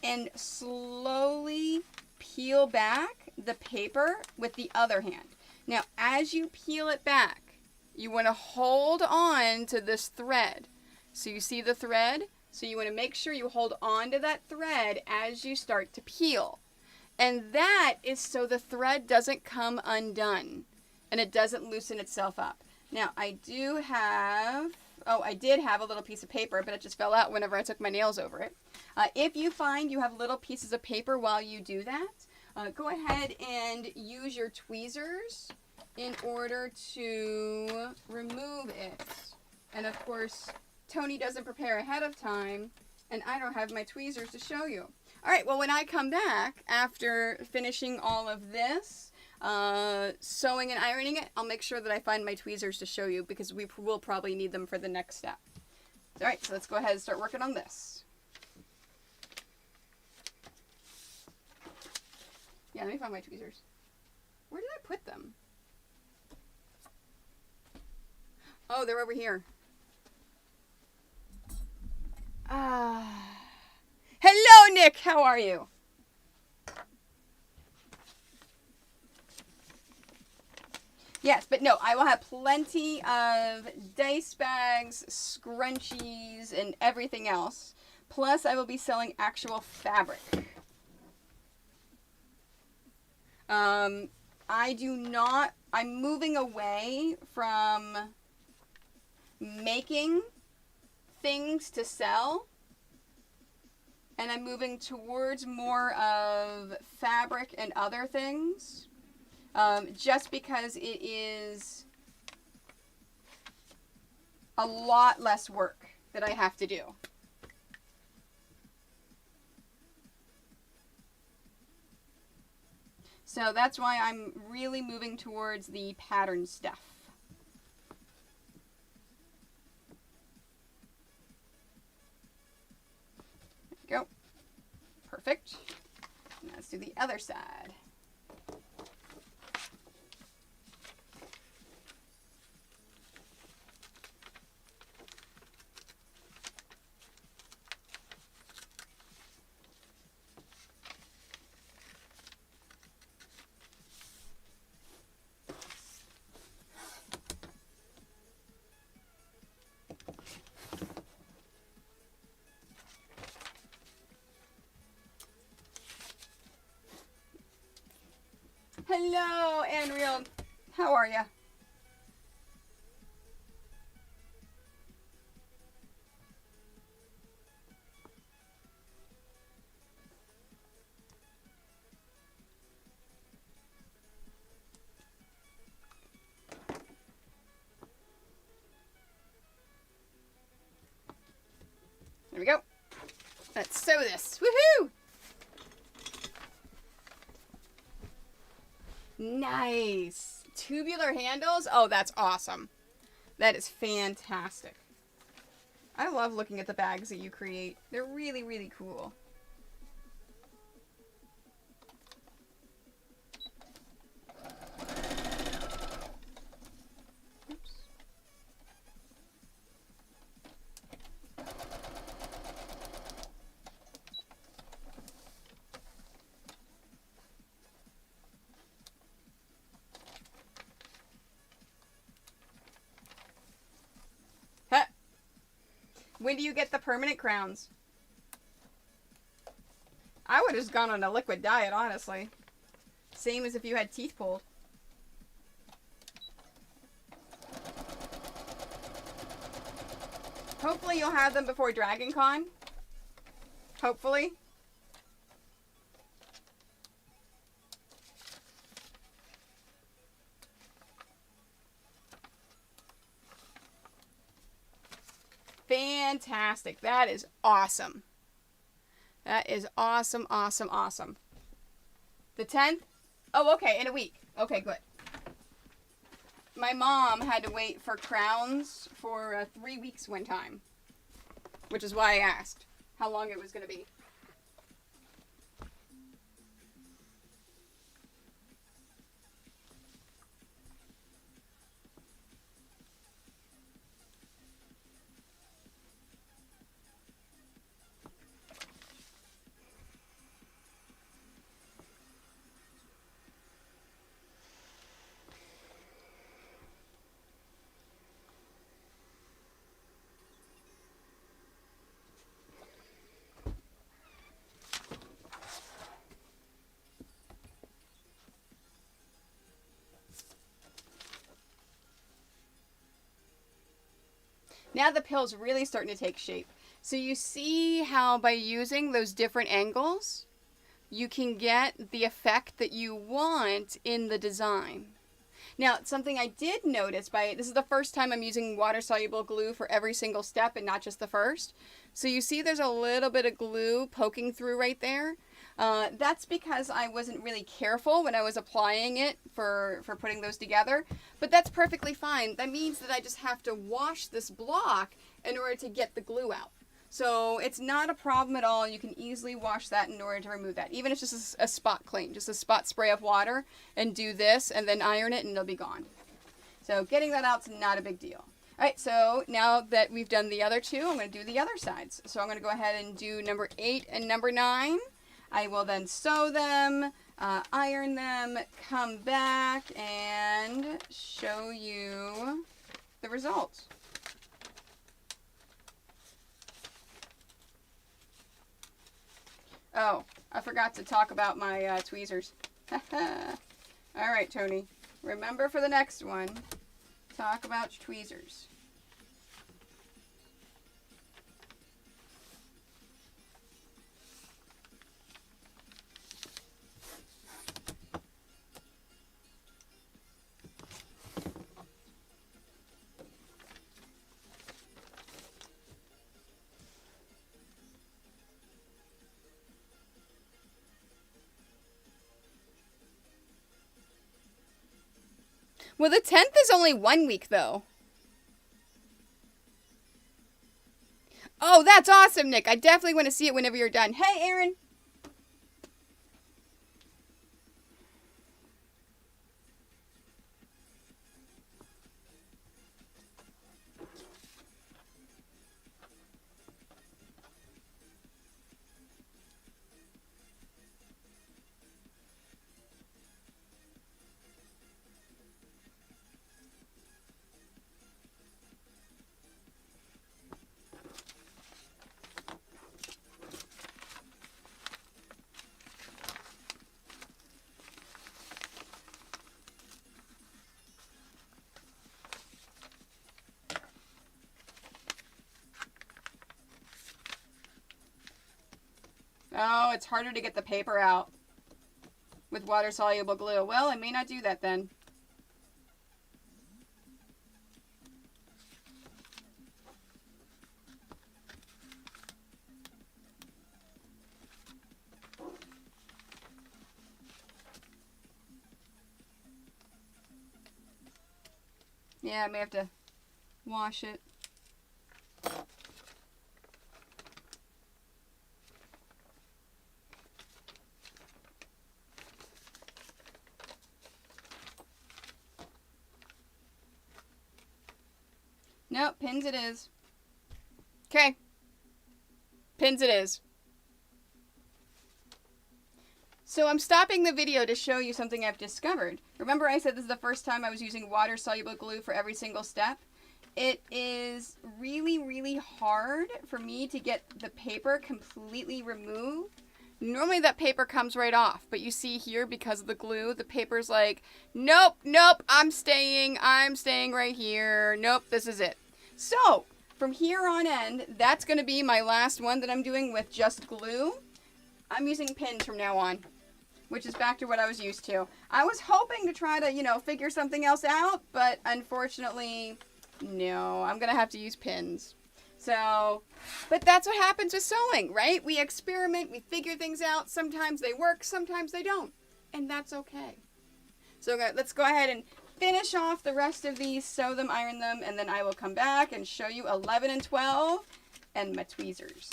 and slowly peel back the paper with the other hand. Now, as you peel it back, you want to hold on to this thread. So you see the thread? So you want to make sure you hold on to that thread as you start to peel. And that is so the thread doesn't come undone and it doesn't loosen itself up. Now, I did have a little piece of paper, but it just fell out whenever I took my nails over it. If you find you have little pieces of paper while you do that, go ahead and use your tweezers in order to remove it. And of course, Toni doesn't prepare ahead of time, and I don't have my tweezers to show you. All right, well, when I come back after finishing all of this, sewing and ironing it, I'll make sure that I find my tweezers to show you because we will probably need them for the next step. All right, so let's go ahead and start working on this. Yeah, let me find my tweezers. Where did I put them? Oh, they're over here. Hello, Nick. How are you? Yes, but no, I will have plenty of dice bags, scrunchies, and everything else. Plus, I will be selling actual fabric. I'm moving away from making things to sell, and I'm moving towards more of fabric and other things, just because it is a lot less work that I have to do. So that's why I'm really moving towards the pattern stuff. Go. Perfect. Now let's do the other side. How are ya? There we go. Let's sew this. Woohoo! Nice. Tubular handles? Oh, that's awesome. That is fantastic. I love looking at the bags that you create. They're really, really cool. Oops. Huh. When do you get the permanent crowns? I would have just gone on a liquid diet, honestly. Same as if you had teeth pulled. Hopefully you'll have them before Dragon Con. Hopefully. Fantastic. That is awesome. That is awesome, awesome, awesome. The 10th? Oh, okay, in a week. Okay, good. My mom had to wait for crowns for 3 weeks one time, which is why I asked how long it was going to be. Now the pill's really starting to take shape. So you see how by using those different angles, you can get the effect that you want in the design. Now, something I did notice this is the first time I'm using water-soluble glue for every single step and not just the first. So you see there's a little bit of glue poking through right there. That's because I wasn't really careful when I was applying it for putting those together. But that's perfectly fine. That means that I just have to wash this block in order to get the glue out. So it's not a problem at all. You can easily wash that in order to remove that. Even if it's just a spot clean, just a spot spray of water and do this and then iron it and it'll be gone. So getting that out's not a big deal. All right, so now that we've done the other two, I'm going to do the other sides. So I'm going to go ahead and do number 8 and number 9. I will then sew them, iron them, come back, and show you the results. Oh, I forgot to talk about my tweezers. All right, Toni. Remember for the next one, talk about tweezers. Well, the 10th is only 1 week, though. Oh, that's awesome, Nick. I definitely want to see it whenever you're done. Hey, Aaron. Oh, it's harder to get the paper out with water-soluble glue. Well, I may not do that then. Yeah, I may have to wash it. Nope, pins it is. Okay. Pins it is. So I'm stopping the video to show you something I've discovered. Remember I said this is the first time I was using water-soluble glue for every single step? It is really, really hard for me to get the paper completely removed. Normally that paper comes right off, but you see here because of the glue, the paper's like, nope, nope, I'm staying right here. Nope, this is it. So from here on end, that's going to be my last one that I'm doing with just glue. I'm using pins from now on, which is back to what I was used to. I was hoping to try to, figure something else out, but unfortunately, no, I'm going to have to use pins. So, but that's what happens with sewing, right? We experiment, we figure things out. Sometimes they work, sometimes they don't. And that's okay. So let's go ahead and finish off the rest of these, sew them, iron them, and then I will come back and show you 11 and 12 and my tweezers.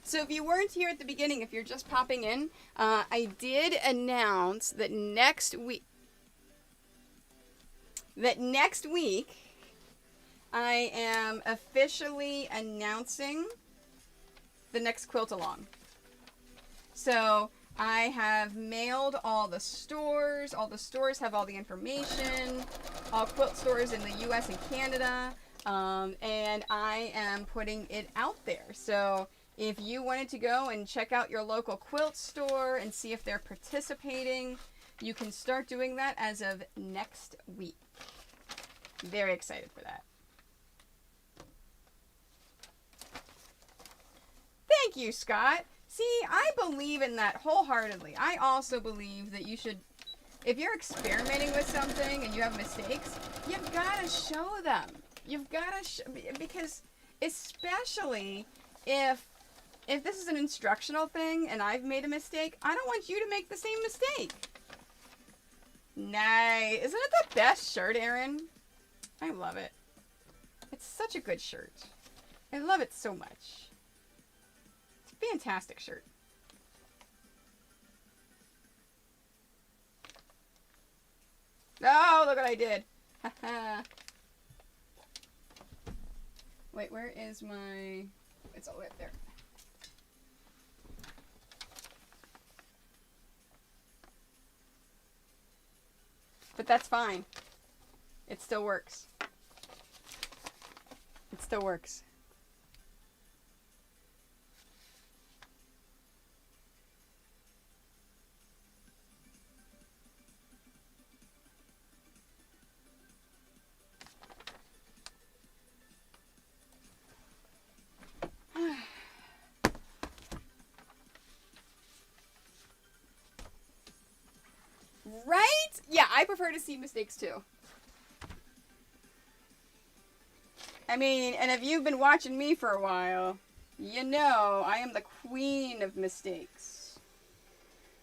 So if you weren't here at the beginning, if you're just popping in, I did announce that next week, I am officially announcing the next quilt along. So I have mailed all the stores. All the stores have all the information. All quilt stores in the US and Canada. And I am putting it out there. So if you wanted to go and check out your local quilt store and see if they're participating, you can start doing that as of next week. Very excited for that. Thank you, Scott. See, I believe in that wholeheartedly. I also believe that you should, if you're experimenting with something and you have mistakes, you've got to show them. You've got to, because especially if this is an instructional thing and I've made a mistake, I don't want you to make the same mistake. Nice. Isn't it the best shirt, Erin? I love it. It's such a good shirt. I love it so much. It's a fantastic shirt. Oh, look what I did. Wait, where is my... It's all the way up there. But that's fine. It still works. It still works. Right? Yeah, I prefer to see mistakes too. I mean, and if you've been watching me for a while, you know I am the queen of mistakes.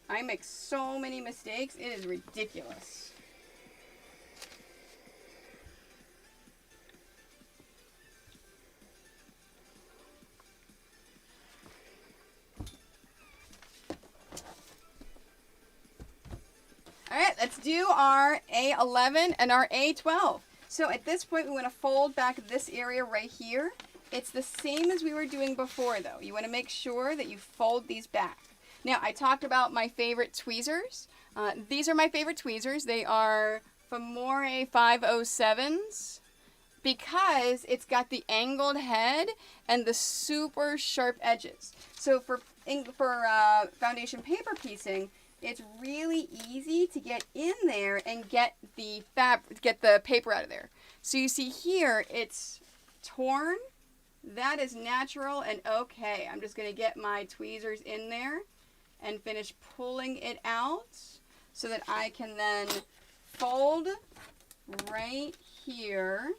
I make so many mistakes, it is ridiculous. Alright, let's do our A11 and our A12. So at this point we want to fold back this area right here It's the same as we were doing before, though. You want to make sure that you fold these back. Now, I talked about my favorite tweezers. These are my favorite tweezers. They are Famore 507s because it's got the angled head and the super sharp edges. So for foundation paper piecing, it's really easy to get in there and get the paper out of there. So you see here, it's torn. That is natural and okay. I'm just going to get my tweezers in there and finish pulling it out so that I can then fold right here.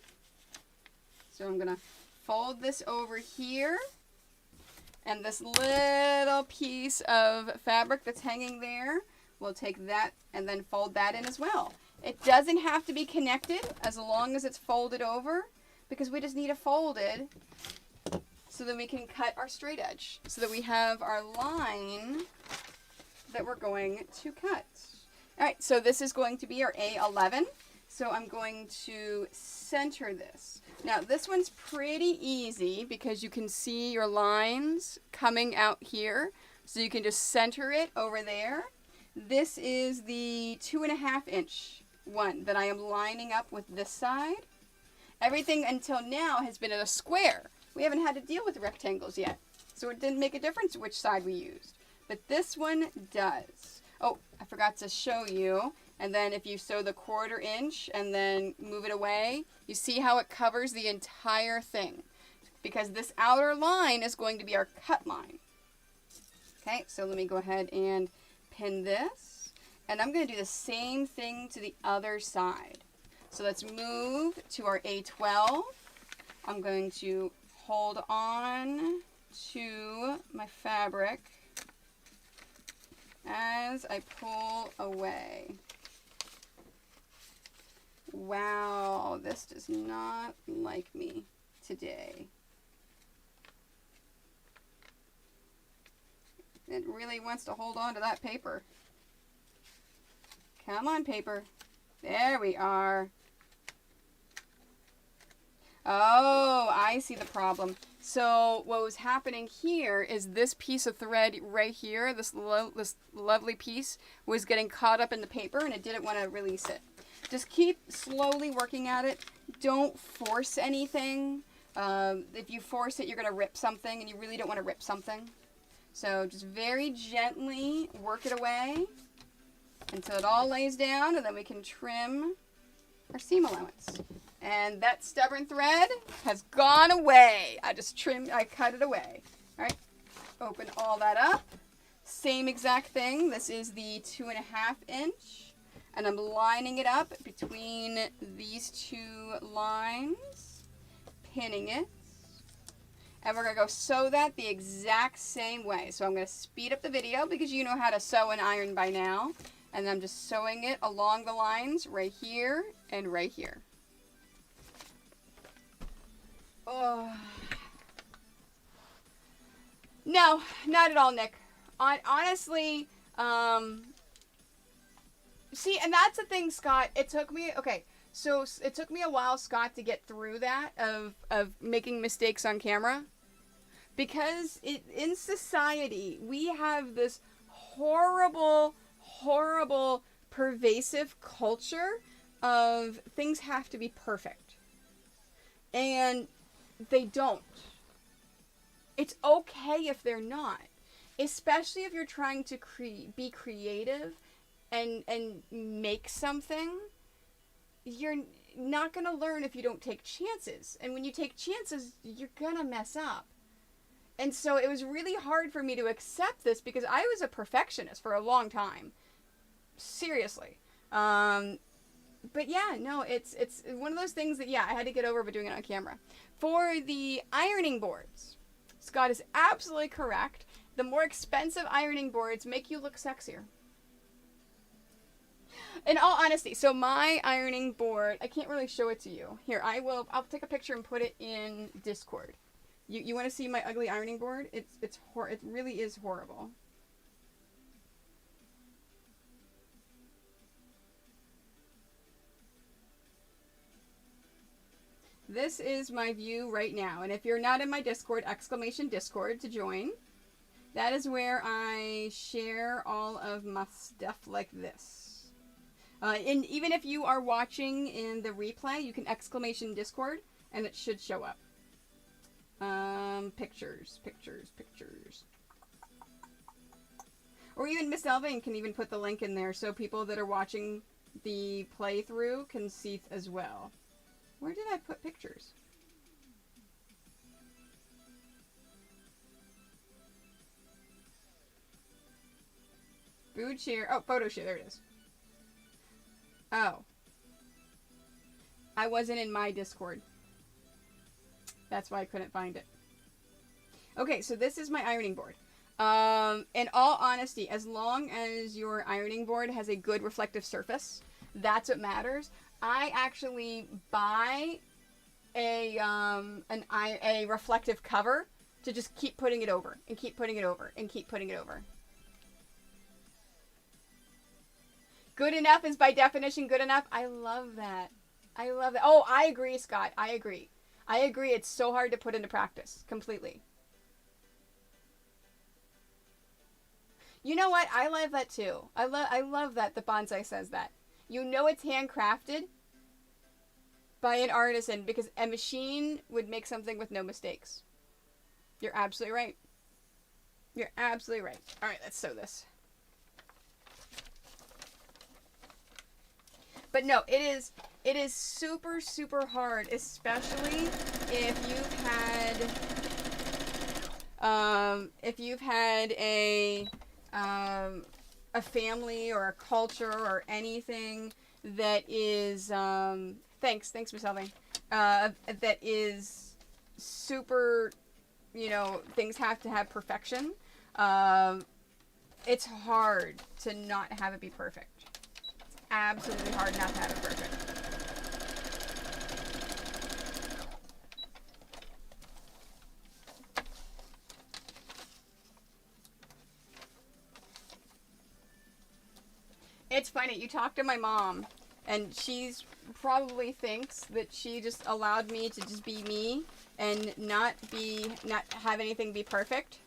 So I'm going to fold this over here, and this little piece of fabric that's hanging there, we'll take that and then fold that in as well. It doesn't have to be connected as long as it's folded over, because we just need it folded so that we can cut our straight edge, so that we have our line that we're going to cut. All right, so this is going to be our A11. So I'm going to center this. Now this one's pretty easy because you can see your lines coming out here. So you can just center it over there. This is the 2.5 inch one that I am lining up with this side. Everything until now has been in a square. We haven't had to deal with rectangles yet. So it didn't make a difference which side we used. But this one does. Oh, I forgot to show you. And then if you sew the 1/4 inch and then move it away, you see how it covers the entire thing. Because this outer line is going to be our cut line. Okay, so let me go ahead and pin this. And I'm going to do the same thing to the other side. So let's move to our A12. I'm going to hold on to my fabric as I pull away. Wow, this does not like me today. It really wants to hold on to that paper. Come on, paper. There we are. Oh, I see the problem. So what was happening here is this piece of thread right here, this lovely piece, was getting caught up in the paper and it didn't want to release it. Just keep slowly working at it. Don't force anything. If you force it, you're going to rip something, and you really don't want to rip something. So just very gently work it away until it all lays down, and then we can trim our seam allowance. And that stubborn thread has gone away. I cut it away. All right, open all that up. Same exact thing. This is the 2.5 inch. And I'm lining it up between these two lines, pinning it. And we're going to go sew that the exact same way. So I'm going to speed up the video because you know how to sew and iron by now. And I'm just sewing it along the lines right here and right here. Oh. No, not at all, Nick. Honestly, see, and that's the thing, Scott. It took me a while, Scott, to get through that of making mistakes on camera. Because in society, we have this horrible, horrible, pervasive culture of things have to be perfect. And they don't. It's okay if they're not. Especially if you're trying to be creative and make something. You're not going to learn if you don't take chances. And when you take chances, you're going to mess up. And so it was really hard for me to accept this because I was a perfectionist for a long time. Seriously. But yeah, no, it's one of those things that, yeah, I had to get over by doing it on camera. For the ironing boards, Scott is absolutely correct. The more expensive ironing boards make you look sexier. In all honesty, so my ironing board, I can't really show it to you. Here, I'll take a picture and put it in Discord. You want to see my ugly ironing board? It really is horrible. This is my view right now. And if you're not in my Discord, exclamation Discord to join. That is where I share all of my stuff like this. And even if you are watching in the replay, you can exclamation Discord and it should show up. Pictures. Or even Miss Elving can even put the link in there so people that are watching the playthrough can see as well. Where did I put pictures? Food share. Oh, photo share. There it is. Oh. I wasn't in my Discord. That's why I couldn't find it. Okay, so this is my ironing board. In all honesty, as long as your ironing board has a good reflective surface, that's what matters. I actually buy a reflective cover to just keep putting it over and keep putting it over and keep putting it over. Good enough is by definition good enough. I love that. I love that. Oh, I agree, Scott. I agree. It's so hard to put into practice. Completely. You know what? I love that too. I love that the bonsai says that. You know it's handcrafted by an artisan because a machine would make something with no mistakes. You're absolutely right. You're absolutely right. All right, let's sew this. But no, it is super, super hard, especially if you've had a family or a culture or anything that is thanks Miss Elving, that is super, things have to have perfection. It's hard to not have it be perfect. Absolutely hard not to have it perfect. It's funny, you talk to my mom and she's probably thinks that she just allowed me to just be me and not have anything be perfect.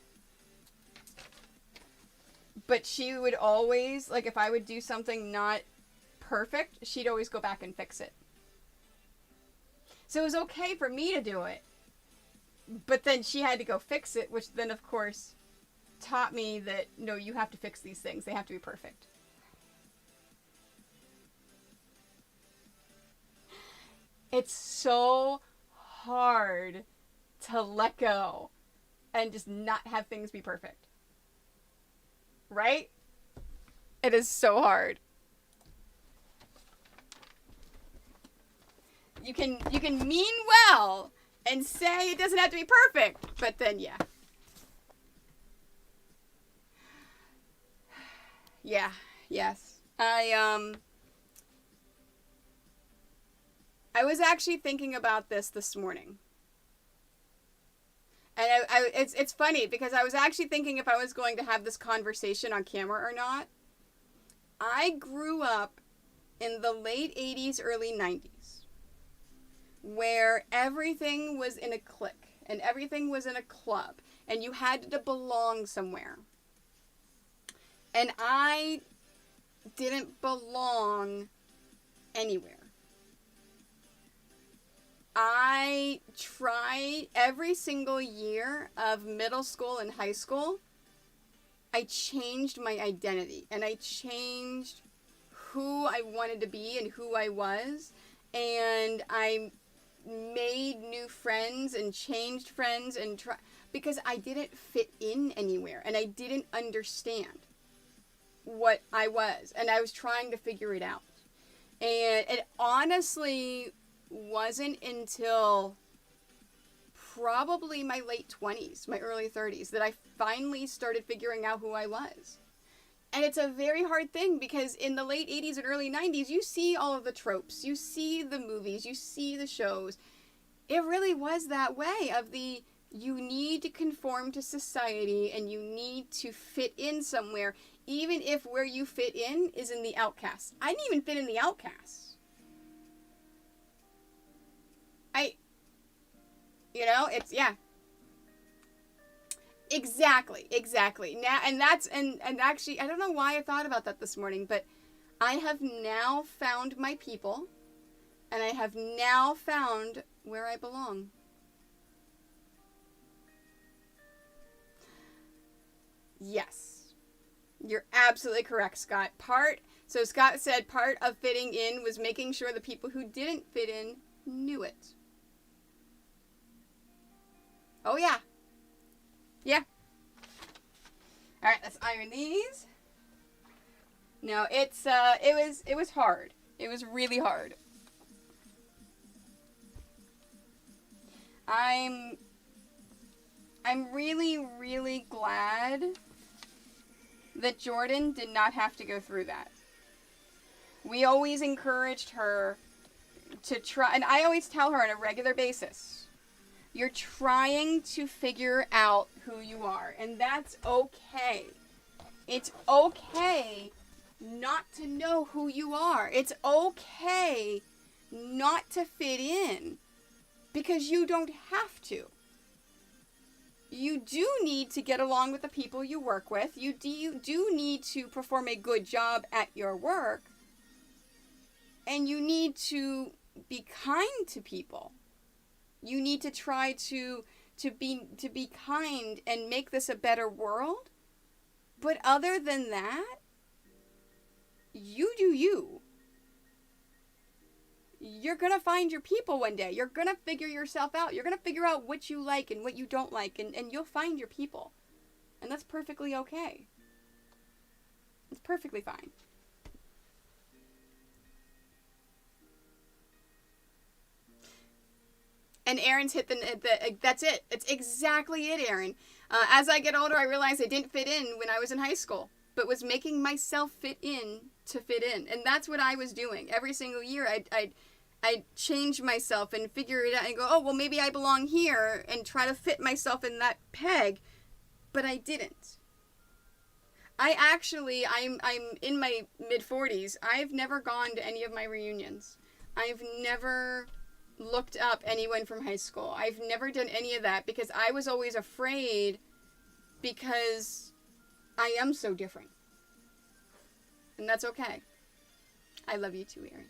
But she would always, like, if I would do something not perfect, she'd always go back and fix it. So it was okay for me to do it. But then she had to go fix it, which then, of course, taught me that, no, you have to fix these things. They have to be perfect. It's so hard to let go and just not have things be perfect. Right? It is so hard. You can mean well and say it doesn't have to be perfect, but then yeah. Yeah, yes. I was actually thinking about this morning. And it's funny because I was actually thinking if I was going to have this conversation on camera or not. I grew up in the late 80s, early 90s. Where everything was in a clique and everything was in a club and you had to belong somewhere. And I didn't belong anywhere. I tried every single year of middle school and high school. I changed my identity and I changed who I wanted to be and who I was. And I made new friends and changed friends and because I didn't fit in anywhere and I didn't understand what I was and I was trying to figure it out. And it honestly wasn't until probably my late 20s, my early 30s, that I finally started figuring out who I was. And it's a very hard thing because in the late 80s and early 90s, you see all of the tropes. You see the movies. You see the shows. It really was that way of you need to conform to society and you need to fit in somewhere, even if where you fit in is in the outcasts. I didn't even fit in the outcasts. You know, it's, yeah. Exactly. Now, and actually, I don't know why I thought about that this morning, but I have now found my people, and I have now found where I belong. Yes. You're absolutely correct, Scott. So Scott said part of fitting in was making sure the people who didn't fit in knew it. Oh, yeah. Yeah. All right, let's iron these. No, it was hard. It was really hard. I'm really, really glad that Jordan did not have to go through that. We always encouraged her to try, and I always tell her on a regular basis, you're trying to figure out who you are, and that's okay. It's okay not to know who you are. It's okay not to fit in, because you don't have to. You do need to get along with the people you work with. You do need to perform a good job at your work. And you need to be kind to people. You need to try to be kind and make this a better world. But other than that, you do you. You're going to find your people one day. You're going to figure yourself out. You're going to figure out what you like and what you don't like. And you'll find your people. And that's perfectly okay. It's perfectly fine. And Aaron's hit the that's it. It's exactly it, Aaron. As I get older, I realize I didn't fit in when I was in high school, but was making myself fit in to fit in. And that's what I was doing. Every single year, I'd change myself and figure it out and go, oh, well, maybe I belong here, and try to fit myself in that peg. But I didn't. I'm in my mid-40s. I've never gone to any of my reunions. I've never looked up anyone from high school. I've never done any of that because I was always afraid, because I am so different. And that's okay. I love you too, Erin.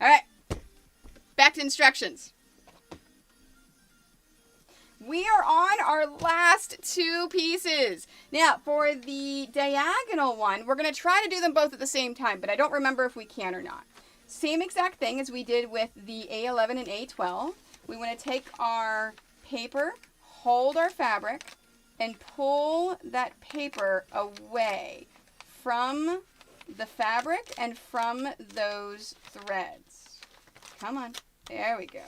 All right. Back to instructions. We are on our last two pieces. Now, for the diagonal one, we're going to try to do them both at the same time, but I don't remember if we can or not. Same exact thing as we did with the A11 and A12. We want to take our paper, hold our fabric, and pull that paper away from the fabric and from those threads. Come on. There we go.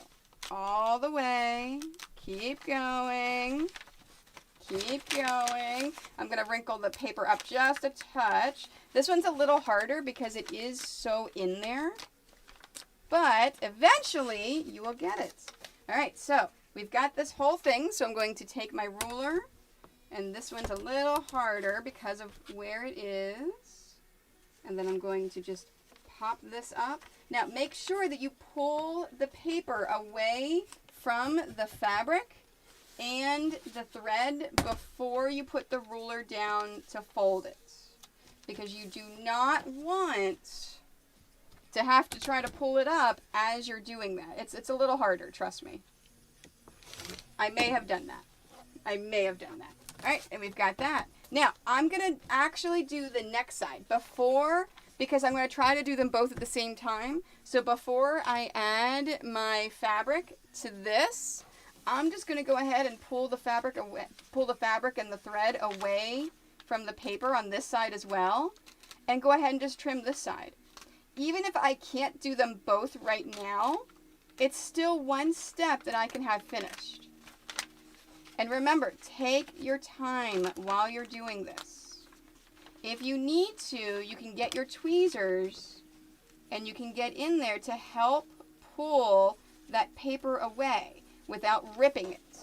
All the way. Keep going. Keep going. I'm going to wrinkle the paper up just a touch. This one's a little harder because it is so in there. But eventually you will get it. All right, so we've got this whole thing. So I'm going to take my ruler. And this one's a little harder because of where it is. And then I'm going to just pop this up. Now make sure that you pull the paper away from the fabric and the thread before you put the ruler down to fold it, because you do not want to have to try to pull it up as you're doing that. It's a little harder, trust me. I may have done that. All right, and we've got that. Now, I'm going to actually do the next side because I'm going to try to do them both at the same time. So before I add my fabric to this, I'm just going to go ahead and pull the fabric and the thread away from the paper on this side as well, and go ahead and just trim this side. Even if I can't do them both right now, it's still one step that I can have finished. And remember, take your time while you're doing this. If you need to, you can get your tweezers and you can get in there to help pull that paper away without ripping it.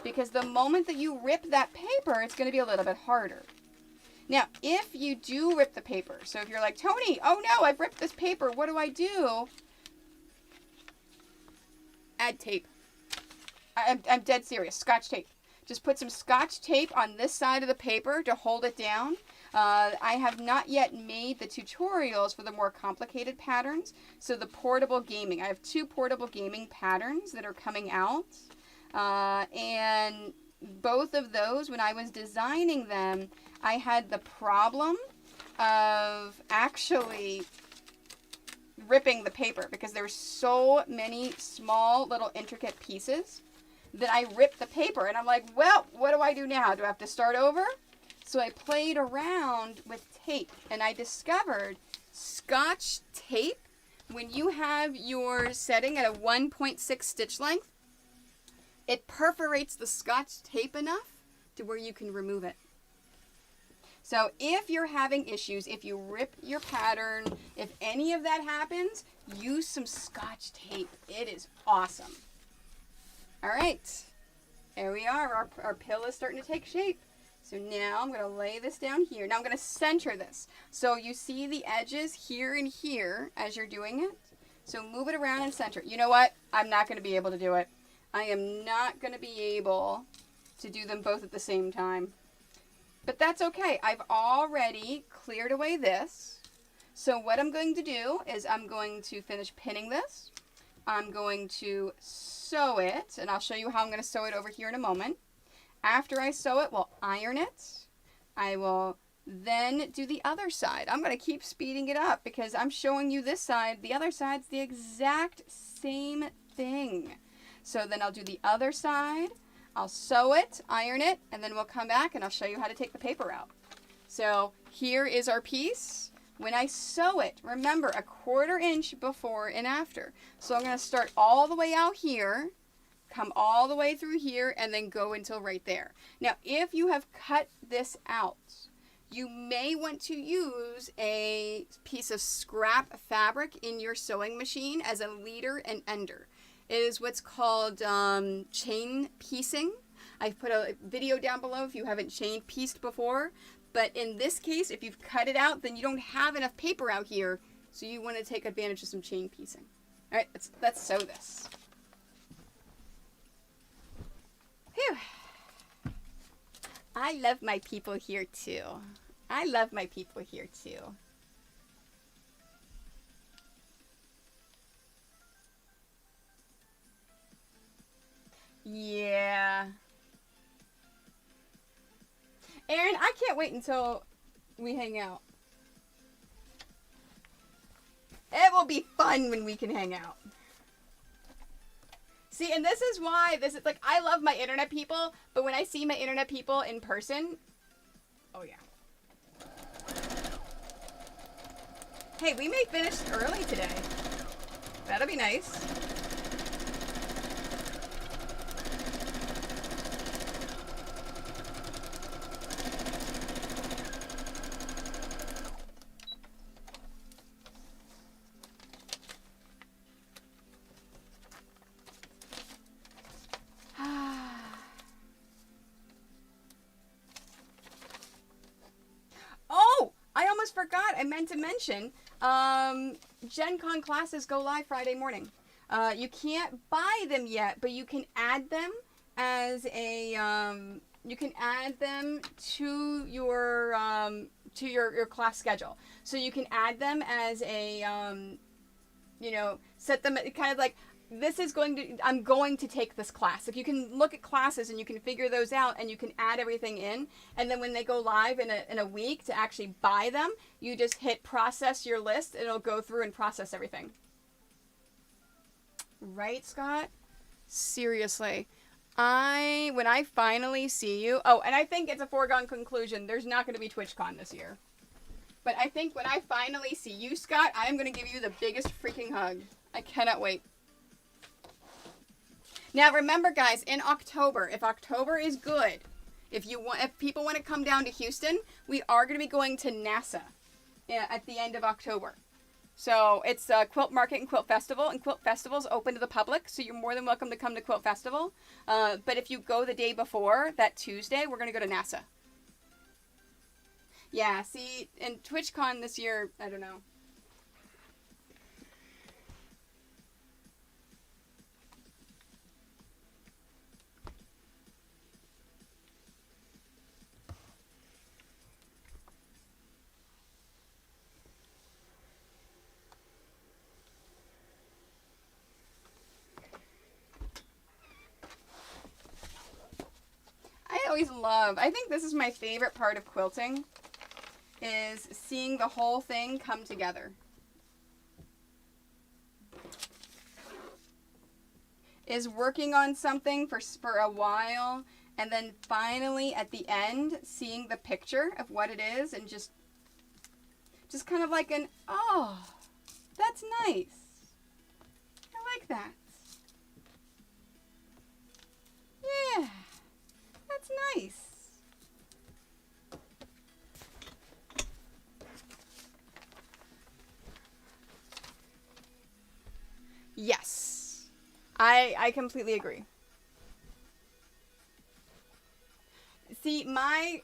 Because the moment that you rip that paper, it's going to be a little bit harder. Now, if you do rip the paper, so if you're like, Toni, oh no, I've ripped this paper, what do I do? add tape. I'm dead serious. Scotch tape. Just put some Scotch tape on this side of the paper to hold it down. I have not yet made the tutorials for the more complicated patterns. So the portable gaming. I have 2 portable gaming patterns that are coming out. And both of those, when I was designing them, I had the problem of actually ripping the paper because there's so many small little intricate pieces that I ripped the paper. And I'm like, well, what do I do now? Do I have to start over? So I played around with tape, and I discovered Scotch tape, when you have your setting at a 1.6 stitch length, it perforates the Scotch tape enough to where you can remove it. So if you're having issues, if you rip your pattern, if any of that happens, use some Scotch tape. It is awesome. All right, there we are. Our pill is starting to take shape. So now I'm going to lay this down here. Now I'm going to center this. So you see the edges here and here as you're doing it. So move it around and center it. You know what? I'm not going to be able to do it. I am not going to be able to do them both at the same time. But that's okay. I've already cleared away this. So what I'm going to do is I'm going to finish pinning this. I'm going to sew it, and I'll show you how I'm going to sew it over here in a moment. After I sew it, we'll iron it. I will then do the other side. I'm going to keep speeding it up because I'm showing you this side. The other side's the exact same thing. So then I'll do the other side. I'll sew it, iron it, and then we'll come back and I'll show you how to take the paper out. So here is our piece. When I sew it, remember, a 1/4 inch before and after. So I'm going to start all the way out here, come all the way through here, and then go until right there. Now, if you have cut this out, you may want to use a piece of scrap fabric in your sewing machine as a leader and ender. It is what's called chain piecing. I've put a video down below if you haven't chain pieced before. But in this case, if you've cut it out, then you don't have enough paper out here. So you want to take advantage of some chain piecing. All right, let's sew this. Phew. I love my people here too. I love my people here too. Yeah. Aaron, I can't wait until we hang out. It will be fun when we can hang out. See, and this is why, this is like, I love my internet people, but when I see my internet people in person, oh yeah. Hey, we may finish early today. That'll be nice. Forgot, I meant to mention, Gen Con classes go live Friday morning. You can't buy them yet, but you can add them as a, you can add them to your class schedule. So you can add them as a, you know, set them kind of like, this is going to, I'm going to take this class. Like you can look at classes and you can figure those out and you can add everything in. And then when they go live in a week to actually buy them, you just hit process your list and it'll go through and process everything. Right, Scott? Seriously. When I finally see you, oh, and I think it's a foregone conclusion, there's not going to be TwitchCon this year. But I think when I finally see you, Scott, I am going to give you the biggest freaking hug. I cannot wait. Now remember, guys, in October, if October is good, if people want to come down to Houston, we are going to be going to NASA at the end of October. So it's Quilt Market and Quilt Festival, and Quilt Festival is open to the public, so you're more than welcome to come to Quilt Festival. But if you go the day before, that Tuesday, we're going to go to NASA. Yeah, see, in TwitchCon this year, I don't know. always love, I think this is my favorite part of quilting, is seeing the whole thing come together. Is working on something for a while, and then finally at the end seeing the picture of what it is, and just kind of like an, oh, that's nice. I like that. Yeah, that's nice. Yes, I completely agree. See, my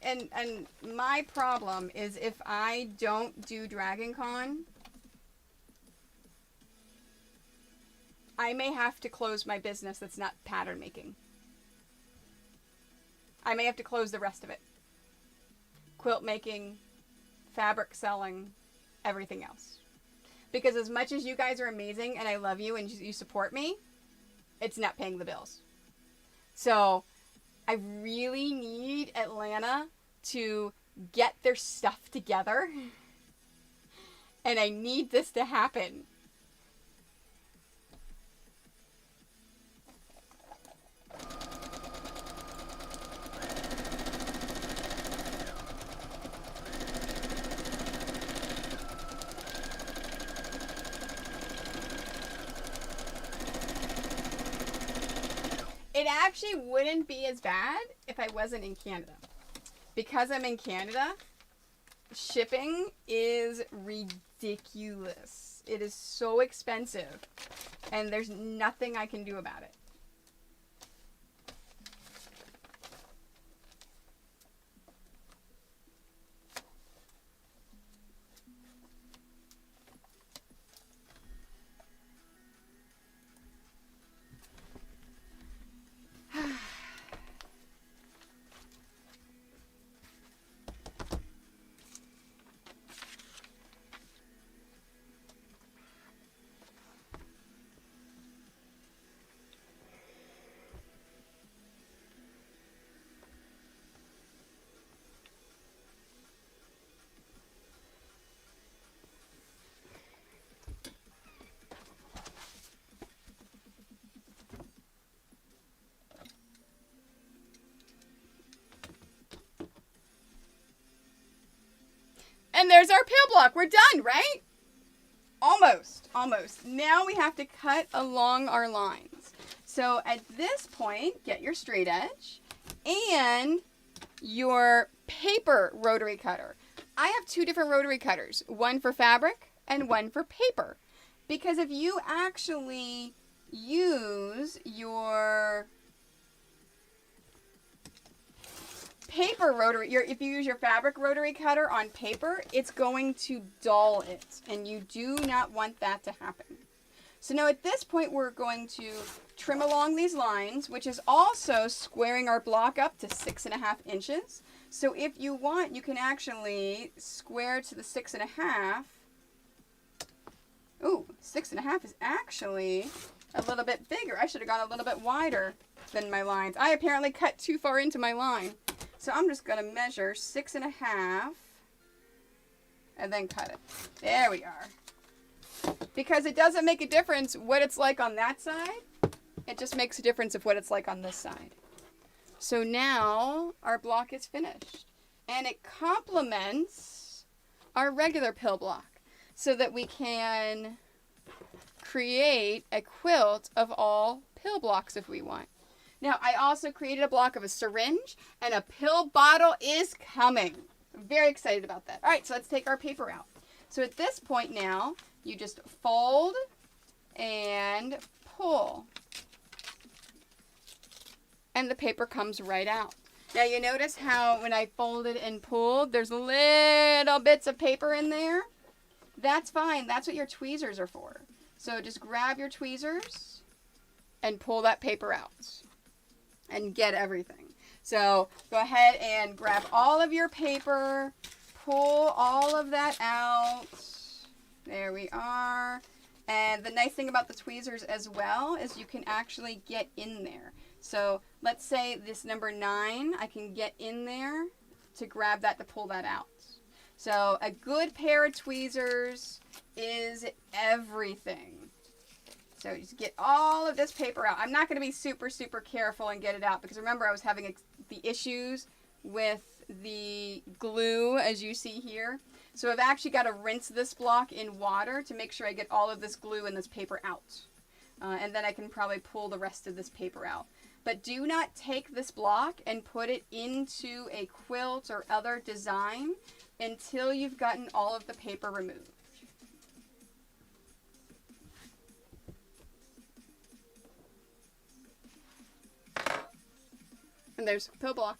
problem is if I don't do Dragon Con, I may have to close my business that's not pattern making. I may have to close the rest of it. Quilt making, fabric selling, everything else. Because as much as you guys are amazing and I love you and you support me, it's not paying the bills. So I really need Atlanta to get their stuff together. And I need this to happen. It actually wouldn't be as bad if I wasn't in Canada. Because I'm in Canada, shipping is ridiculous. It is so expensive, and there's nothing I can do about it. And there's our peel block. We're done, right? Almost. Now we have to cut along our lines. So at this point, get your straight edge and your paper rotary cutter. I have two different rotary cutters, one for fabric and one for paper. Because if you actually use your paper rotary, if you use your fabric rotary cutter on paper, it's going to dull it, and you do not want that to happen. So now at this point, we're going to trim along these lines, which is also squaring our block up to 6.5 inches. So if you want, you can actually square to the 6.5. Ooh, 6.5 is actually a little bit bigger. I should have gone a little bit wider than my lines. I apparently cut too far into my line. So I'm just going to measure 6.5 and then cut it. There we are. Because it doesn't make a difference what it's like on that side. It just makes a difference of what it's like on this side. So now our block is finished. And it complements our regular pill block so that we can create a quilt of all pill blocks if we want. Now, I also created a block of a syringe, and a pill bottle is coming. I'm very excited about that. All right, so let's take our paper out. So at this point now, you just fold and pull. And the paper comes right out. Now, you notice how when I folded and pulled, there's little bits of paper in there? That's fine. That's what your tweezers are for. So just grab your tweezers and pull that paper out. And get everything. So go ahead and grab all of your paper, pull all of that out. There we are. And the nice thing about the tweezers as well is you can actually get in there. So let's say this number 9, I can get in there to grab that to pull that out. So a good pair of tweezers is everything. So just get all of this paper out. I'm not going to be super, super careful and get it out because remember I was having the issues with the glue as you see here. So I've actually got to rinse this block in water to make sure I get all of this glue and this paper out. And then I can probably pull the rest of this paper out. But do not take this block and put it into a quilt or other design until you've gotten all of the paper removed. And there's a pill block.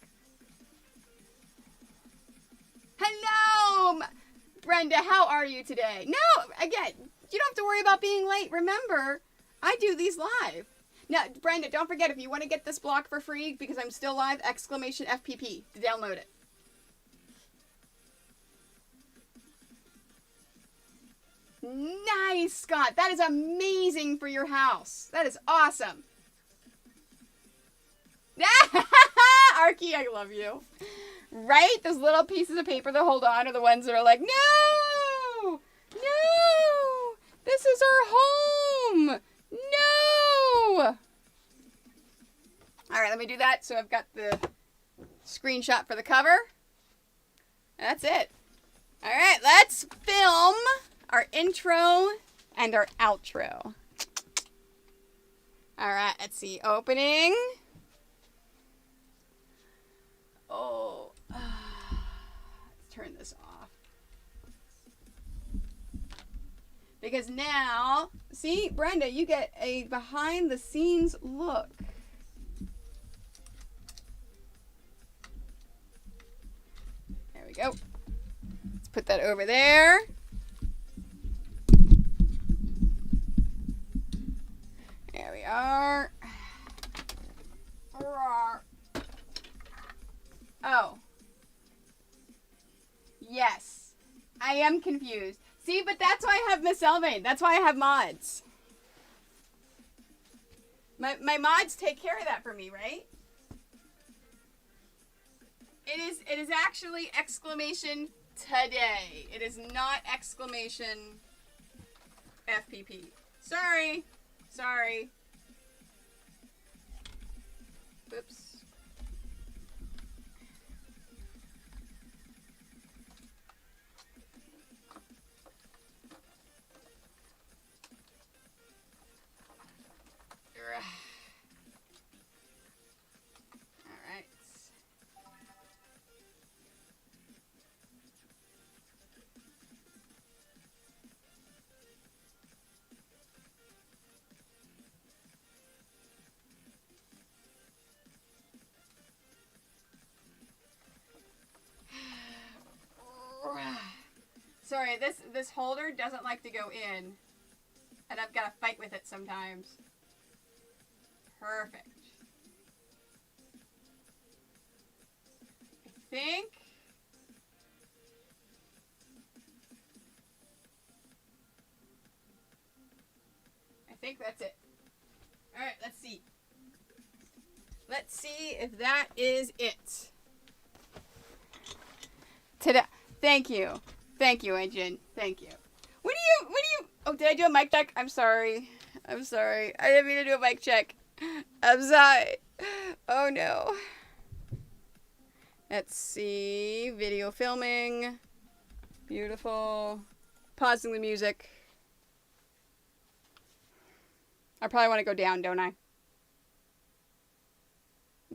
Hello, Brenda. How are you today? No, again, you don't have to worry about being late. Remember, I do these live. Now, Brenda, don't forget, if you want to get this block for free, because I'm still live, exclamation FPP to download it. Nice, Scott. That is amazing for your house. That is awesome. Arky, I love you. Right? Those little pieces of paper that hold on are the ones that are like, no! No! This is our home! No! Alright, let me do that. So I've got the screenshot for the cover. That's it. Alright, let's film our intro and our outro. Alright, let's see. Opening. Oh, let's turn this off. Because now, see, Brenda, you get a behind the scenes look. There we go. Let's put that over there. There we are. Oh. Yes. I am confused. See, but that's why I have Miss Elvain. That's why I have mods. My mods take care of that for me, right? It is actually exclamation today. It is not exclamation FPP. Sorry. Sorry. Oops. Alright. Sorry, this holder doesn't like to go in. And I've got to fight with it sometimes. Perfect. I think that's it. All right, let's see. Let's see if that is it. Ta-da. Thank you. Thank you, Ajin. Thank you. What do you, oh, did I do a mic check? I'm sorry. I'm sorry. I didn't mean to do a mic check. I'm sorry. Oh no. Let's see. Video filming. Beautiful. Pausing the music. I probably want to go down, don't I?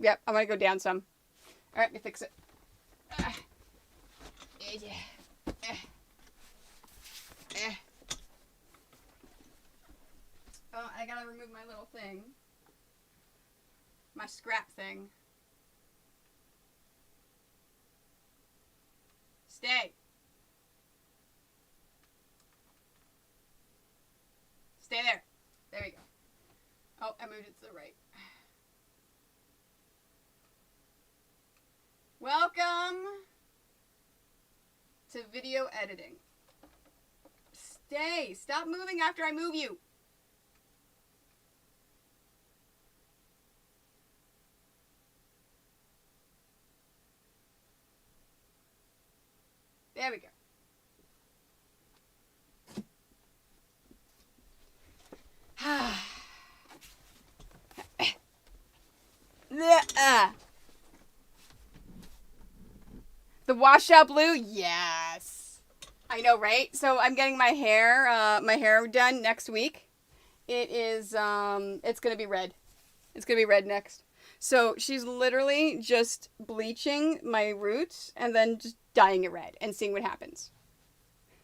Yep, I want to go down some. Alright, let me fix it. Oh, I gotta remove my little thing. My scrap thing. Stay. Stay there. There we go. Oh, I moved it to the right. Welcome to video editing. Stay. Stop moving after I move you. There we go. The washed out blue? Yes. I know, right? So I'm getting my hair done next week. It is, it's gonna be red. It's gonna be red next. So she's literally just bleaching my roots and then just dyeing it red and seeing what happens.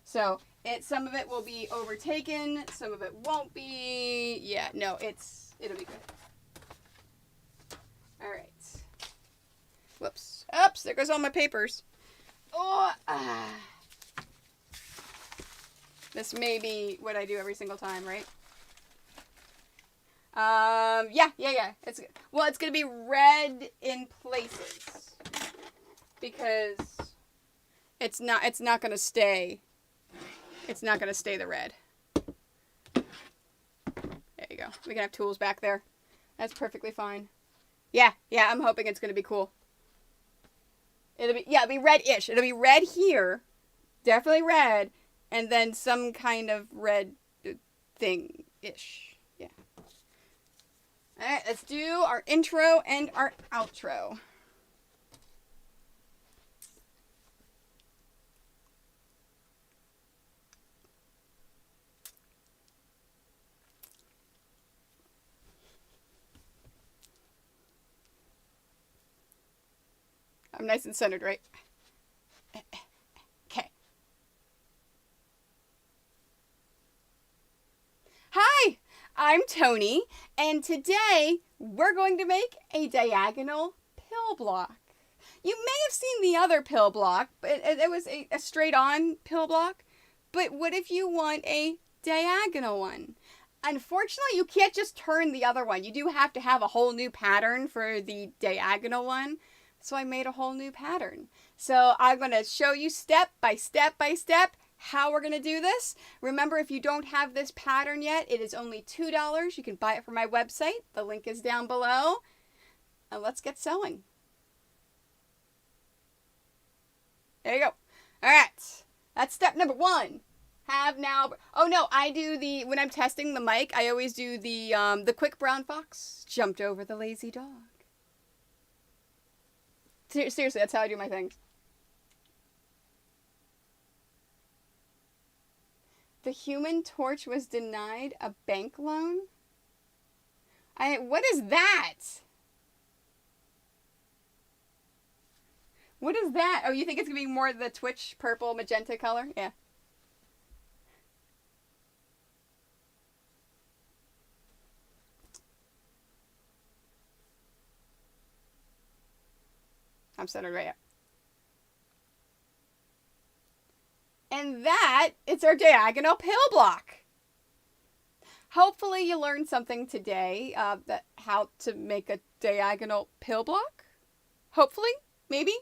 So some of it will be overtaken, some of it won't be. Yeah, no, it'll be good. All right. Whoops. Oops, there goes all my papers. Oh, This may be what I do every single time, right? Yeah. It's gonna be red in places because it's not gonna stay. It's not gonna stay the red. There you go. We can have tools back there. That's perfectly fine. Yeah. I'm hoping it's gonna be cool. It'll be red-ish. It'll be red here, definitely red, and then some kind of red thing-ish. Yeah. All right, let's do our intro and our outro. I'm nice and centered, right? Okay. Hi, I'm Toni, and today we're going to make a diagonal pill block. You may have seen the other pill block, but it was a straight-on pill block. But what if you want a diagonal one? Unfortunately, you can't just turn the other one. You do have to have a whole new pattern for the diagonal one. So I made a whole new pattern. So I'm going to show you step by step how we're going to do this. Remember, if you don't have this pattern yet, it is only $2. You can buy it from my website. The link is down below. And let's get sewing. There you go. All right. That's step number 1. Oh no, when I'm testing the mic, I always do the quick brown fox jumped over the lazy dog. Seriously, that's how I do my things. The Human Torch was denied a bank loan? What is that? What is that? Oh, you think it's going to be more the Twitch purple magenta color? Yeah. I'm centered right up. And it's our diagonal pill block. Hopefully you learned something today, how to make a diagonal pill block. Hopefully, maybe.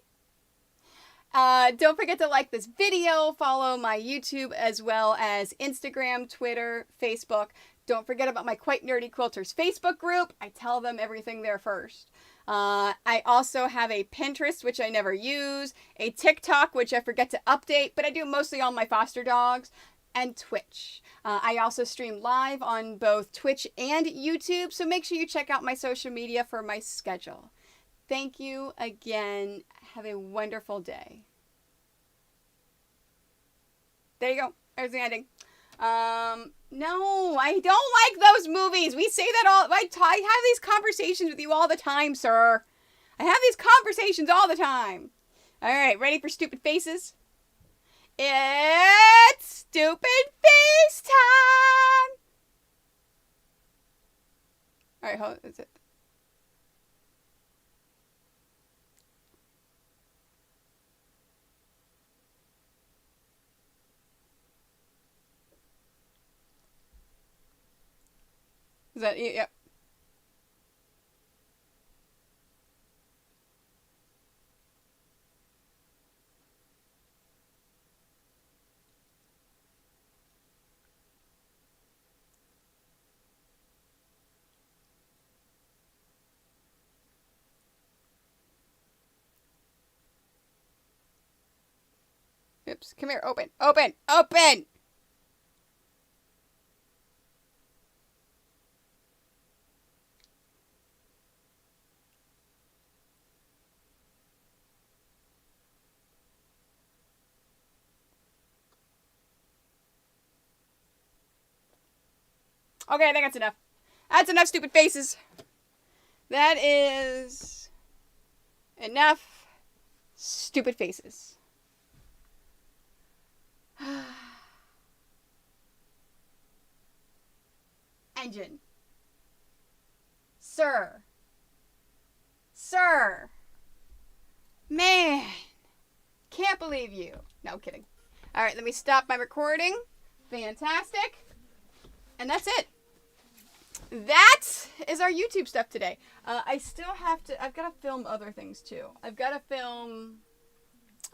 Don't forget to like this video, follow my YouTube as well as Instagram, Twitter, Facebook. Don't forget about my Quite Nerdy Quilters Facebook group. I tell them everything there first. I also have a Pinterest, which I never use, a TikTok, which I forget to update, but I do mostly on my foster dogs, and Twitch. I also stream live on both Twitch and YouTube, so make sure you check out my social media for my schedule. Thank you again. Have a wonderful day. There you go. There's the ending. No, I don't like those movies. We say that all. I have these conversations with you all the time, sir. I have these conversations all the time. All right, ready for stupid faces? It's stupid face time. All right, hold. Is it? Is that it? Yep. Yep. envelopes. Come here. Open. Open. Open. Okay, I think that's enough. That's enough stupid faces. That is enough stupid faces. Engine. Sir. Sir. Man. Can't believe you. No, kidding. All right, let me stop my recording. Fantastic. And that's it. That is our YouTube stuff today. I still have to, I've got to film other things too. I've got to film,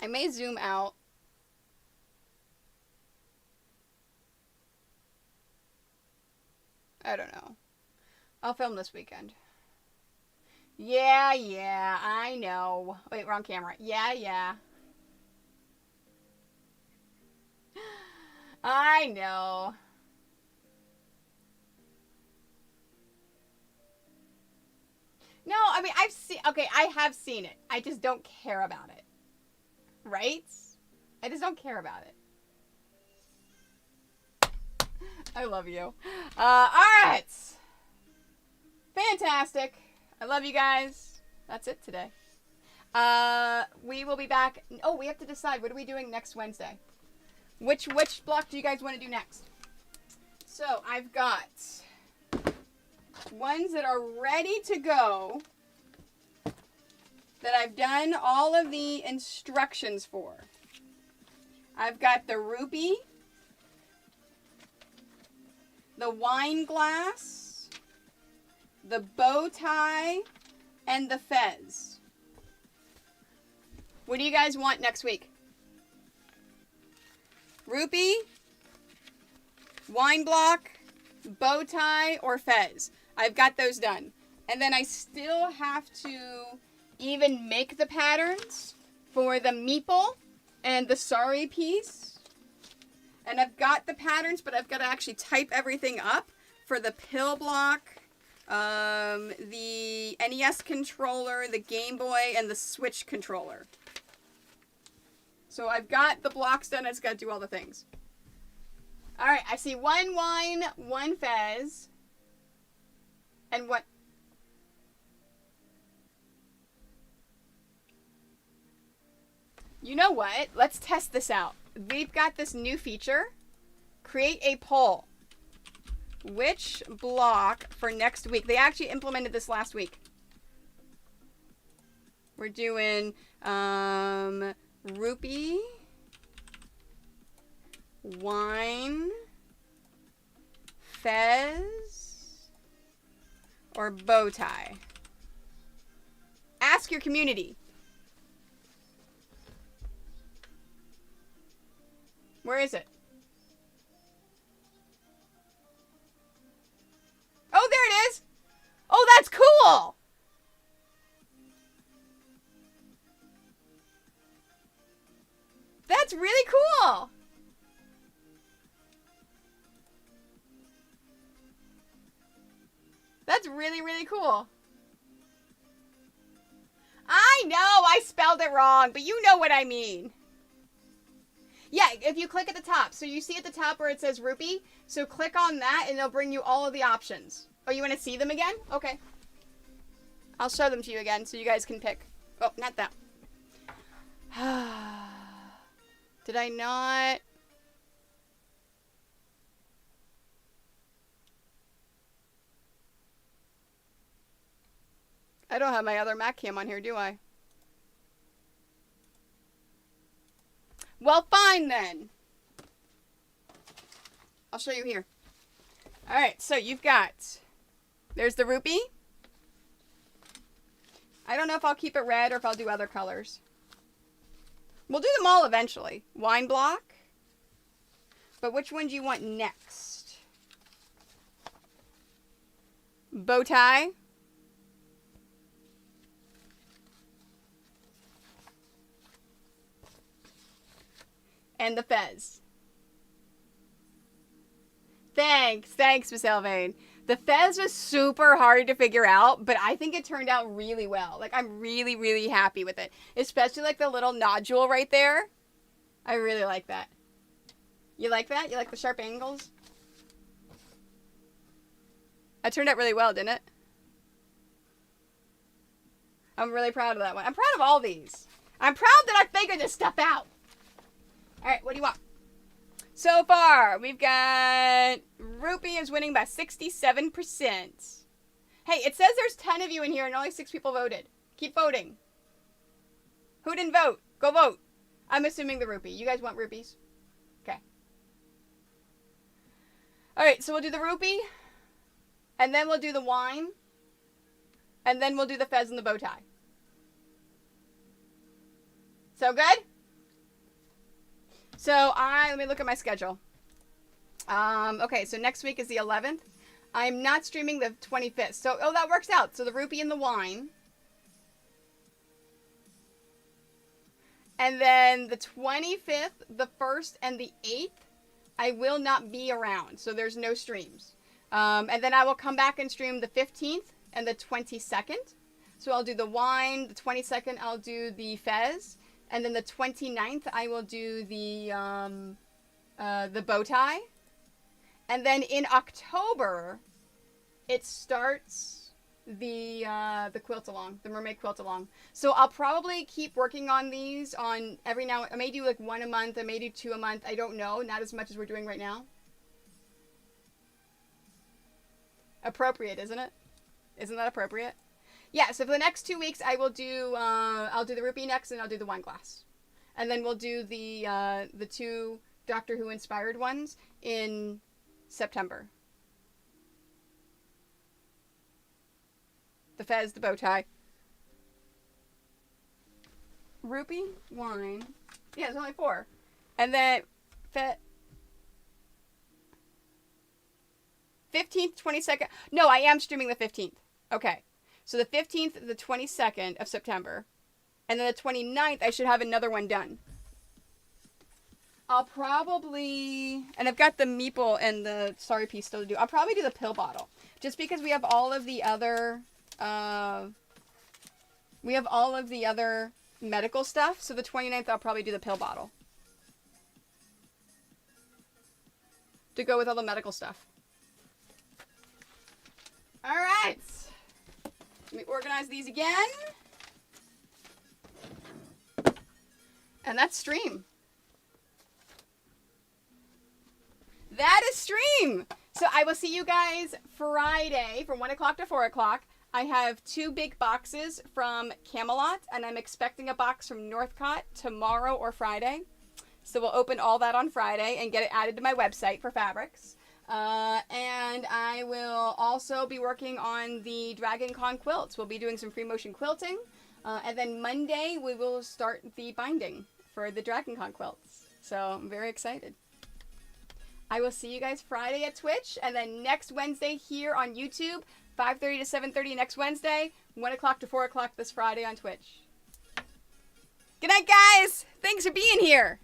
I may zoom out. I don't know. I'll film this weekend. Yeah, I know. Wait, wrong camera. Yeah. I know. No, I mean, I have seen it. I just don't care about it. Right? I just don't care about it. I love you. Alright. Fantastic. I love you guys. That's it today. We will be back. Oh, we have to decide. What are we doing next Wednesday? Which block do you guys want to do next? So, I've got ones that are ready to go that I've done all of the instructions for. I've got the rupee, the wine glass, the bow tie, and the fez. What do you guys want next week? Rupee, wine block, bow tie, or fez? I've got those done. And then I still have to even make the patterns for the meeple and the sari piece. And I've got the patterns, but I've got to actually type everything up for the pill block, the NES controller, the Game Boy, and the Switch controller. So I've got the blocks done. I just got to do all the things. All right, I see one wine, one fez. And what? You know what? Let's test this out. We've got this new feature. Create a poll. Which block for next week? They actually implemented this last week. We're doing rupee, wine, fez, or bow tie. Ask your community. Where is it? Oh, there it is. Oh, that's cool. That's really cool. That's really, really cool. I know I spelled it wrong, but you know what I mean. Yeah, if you click at the top. So you see at the top where it says rupee. So click on that and it'll bring you all of the options. Oh, you want to see them again? Okay. I'll show them to you again so you guys can pick. Oh, not that. Did I not? I don't have my other Mac cam on here, do I? Well, fine then. I'll show you here. Alright, so you've got, there's the rupee. I don't know if I'll keep it red or if I'll do other colors. We'll do them all eventually. Wine block. But which one do you want next? Bow tie. and the fez. Thanks, Miss Elvain. The fez was super hard to figure out, but I think it turned out really well. Like, I'm really, really happy with it. Especially, like, the little nodule right there. I really like that. You like that? You like the sharp angles? That turned out really well, didn't it? I'm really proud of that one. I'm proud of all these. I'm proud that I figured this stuff out. All right, what do you want? So far, we've got Rupee is winning by 67%. Hey, it says there's 10 of you in here and only 6 people voted. Keep voting. Who didn't vote? Go vote. I'm assuming the Rupee. You guys want rupees? Okay. All right, so we'll do the Rupee, and then we'll do the wine, and then we'll do the fez and the bow tie. So good? So let me look at my schedule. Okay, so next week is the 11th. I'm not streaming the 25th. So, that works out. So the Rupee and the wine. And then the 25th, the 1st, and the 8th, I will not be around. So there's no streams. And then I will come back and stream the 15th and the 22nd. So I'll do the wine. The 22nd, I'll do the fez. And then the 29th, I will do the bow tie. And then in October, it starts the quilt along, the mermaid quilt along. So I'll probably keep working on these on every now. I may do like 1 a month. I may do 2 a month. I don't know. Not as much as we're doing right now. Appropriate, isn't it? Isn't that appropriate? Yeah, so for the next 2 weeks, I will do, I'll do the Rupee next, and I'll do the wine glass. And then we'll do the 2 Doctor Who inspired ones in September. The fez, the bow tie. Rupee, wine. Yeah, there's only 4. And then, 15th, 22nd. No, I am streaming the 15th. Okay. So the 15th, the 22nd of September. And then the 29th, I should have another one done. I'll probably... And I've got the meeple and the sorry piece still to do. I'll probably do the pill bottle. Just because we have all of the other... we have all of the other medical stuff. So the 29th, I'll probably do the pill bottle. To go with all the medical stuff. All right. Let me organize these again. And that's stream. That is stream. So I will see you guys Friday from 1 o'clock to 4 o'clock. I have 2 big boxes from Camelot, and I'm expecting a box from Northcott tomorrow or Friday. So we'll open all that on Friday and get it added to my website for fabrics. And I will also be working on the Dragon Con quilts. We'll be doing some free motion quilting. And then Monday, we will start the binding for the Dragon Con quilts. So I'm very excited. I will see you guys Friday at Twitch. And then next Wednesday here on YouTube, 5:30 to 7:30 next Wednesday, 1 o'clock to 4 o'clock this Friday on Twitch. Good night, guys. Thanks for being here.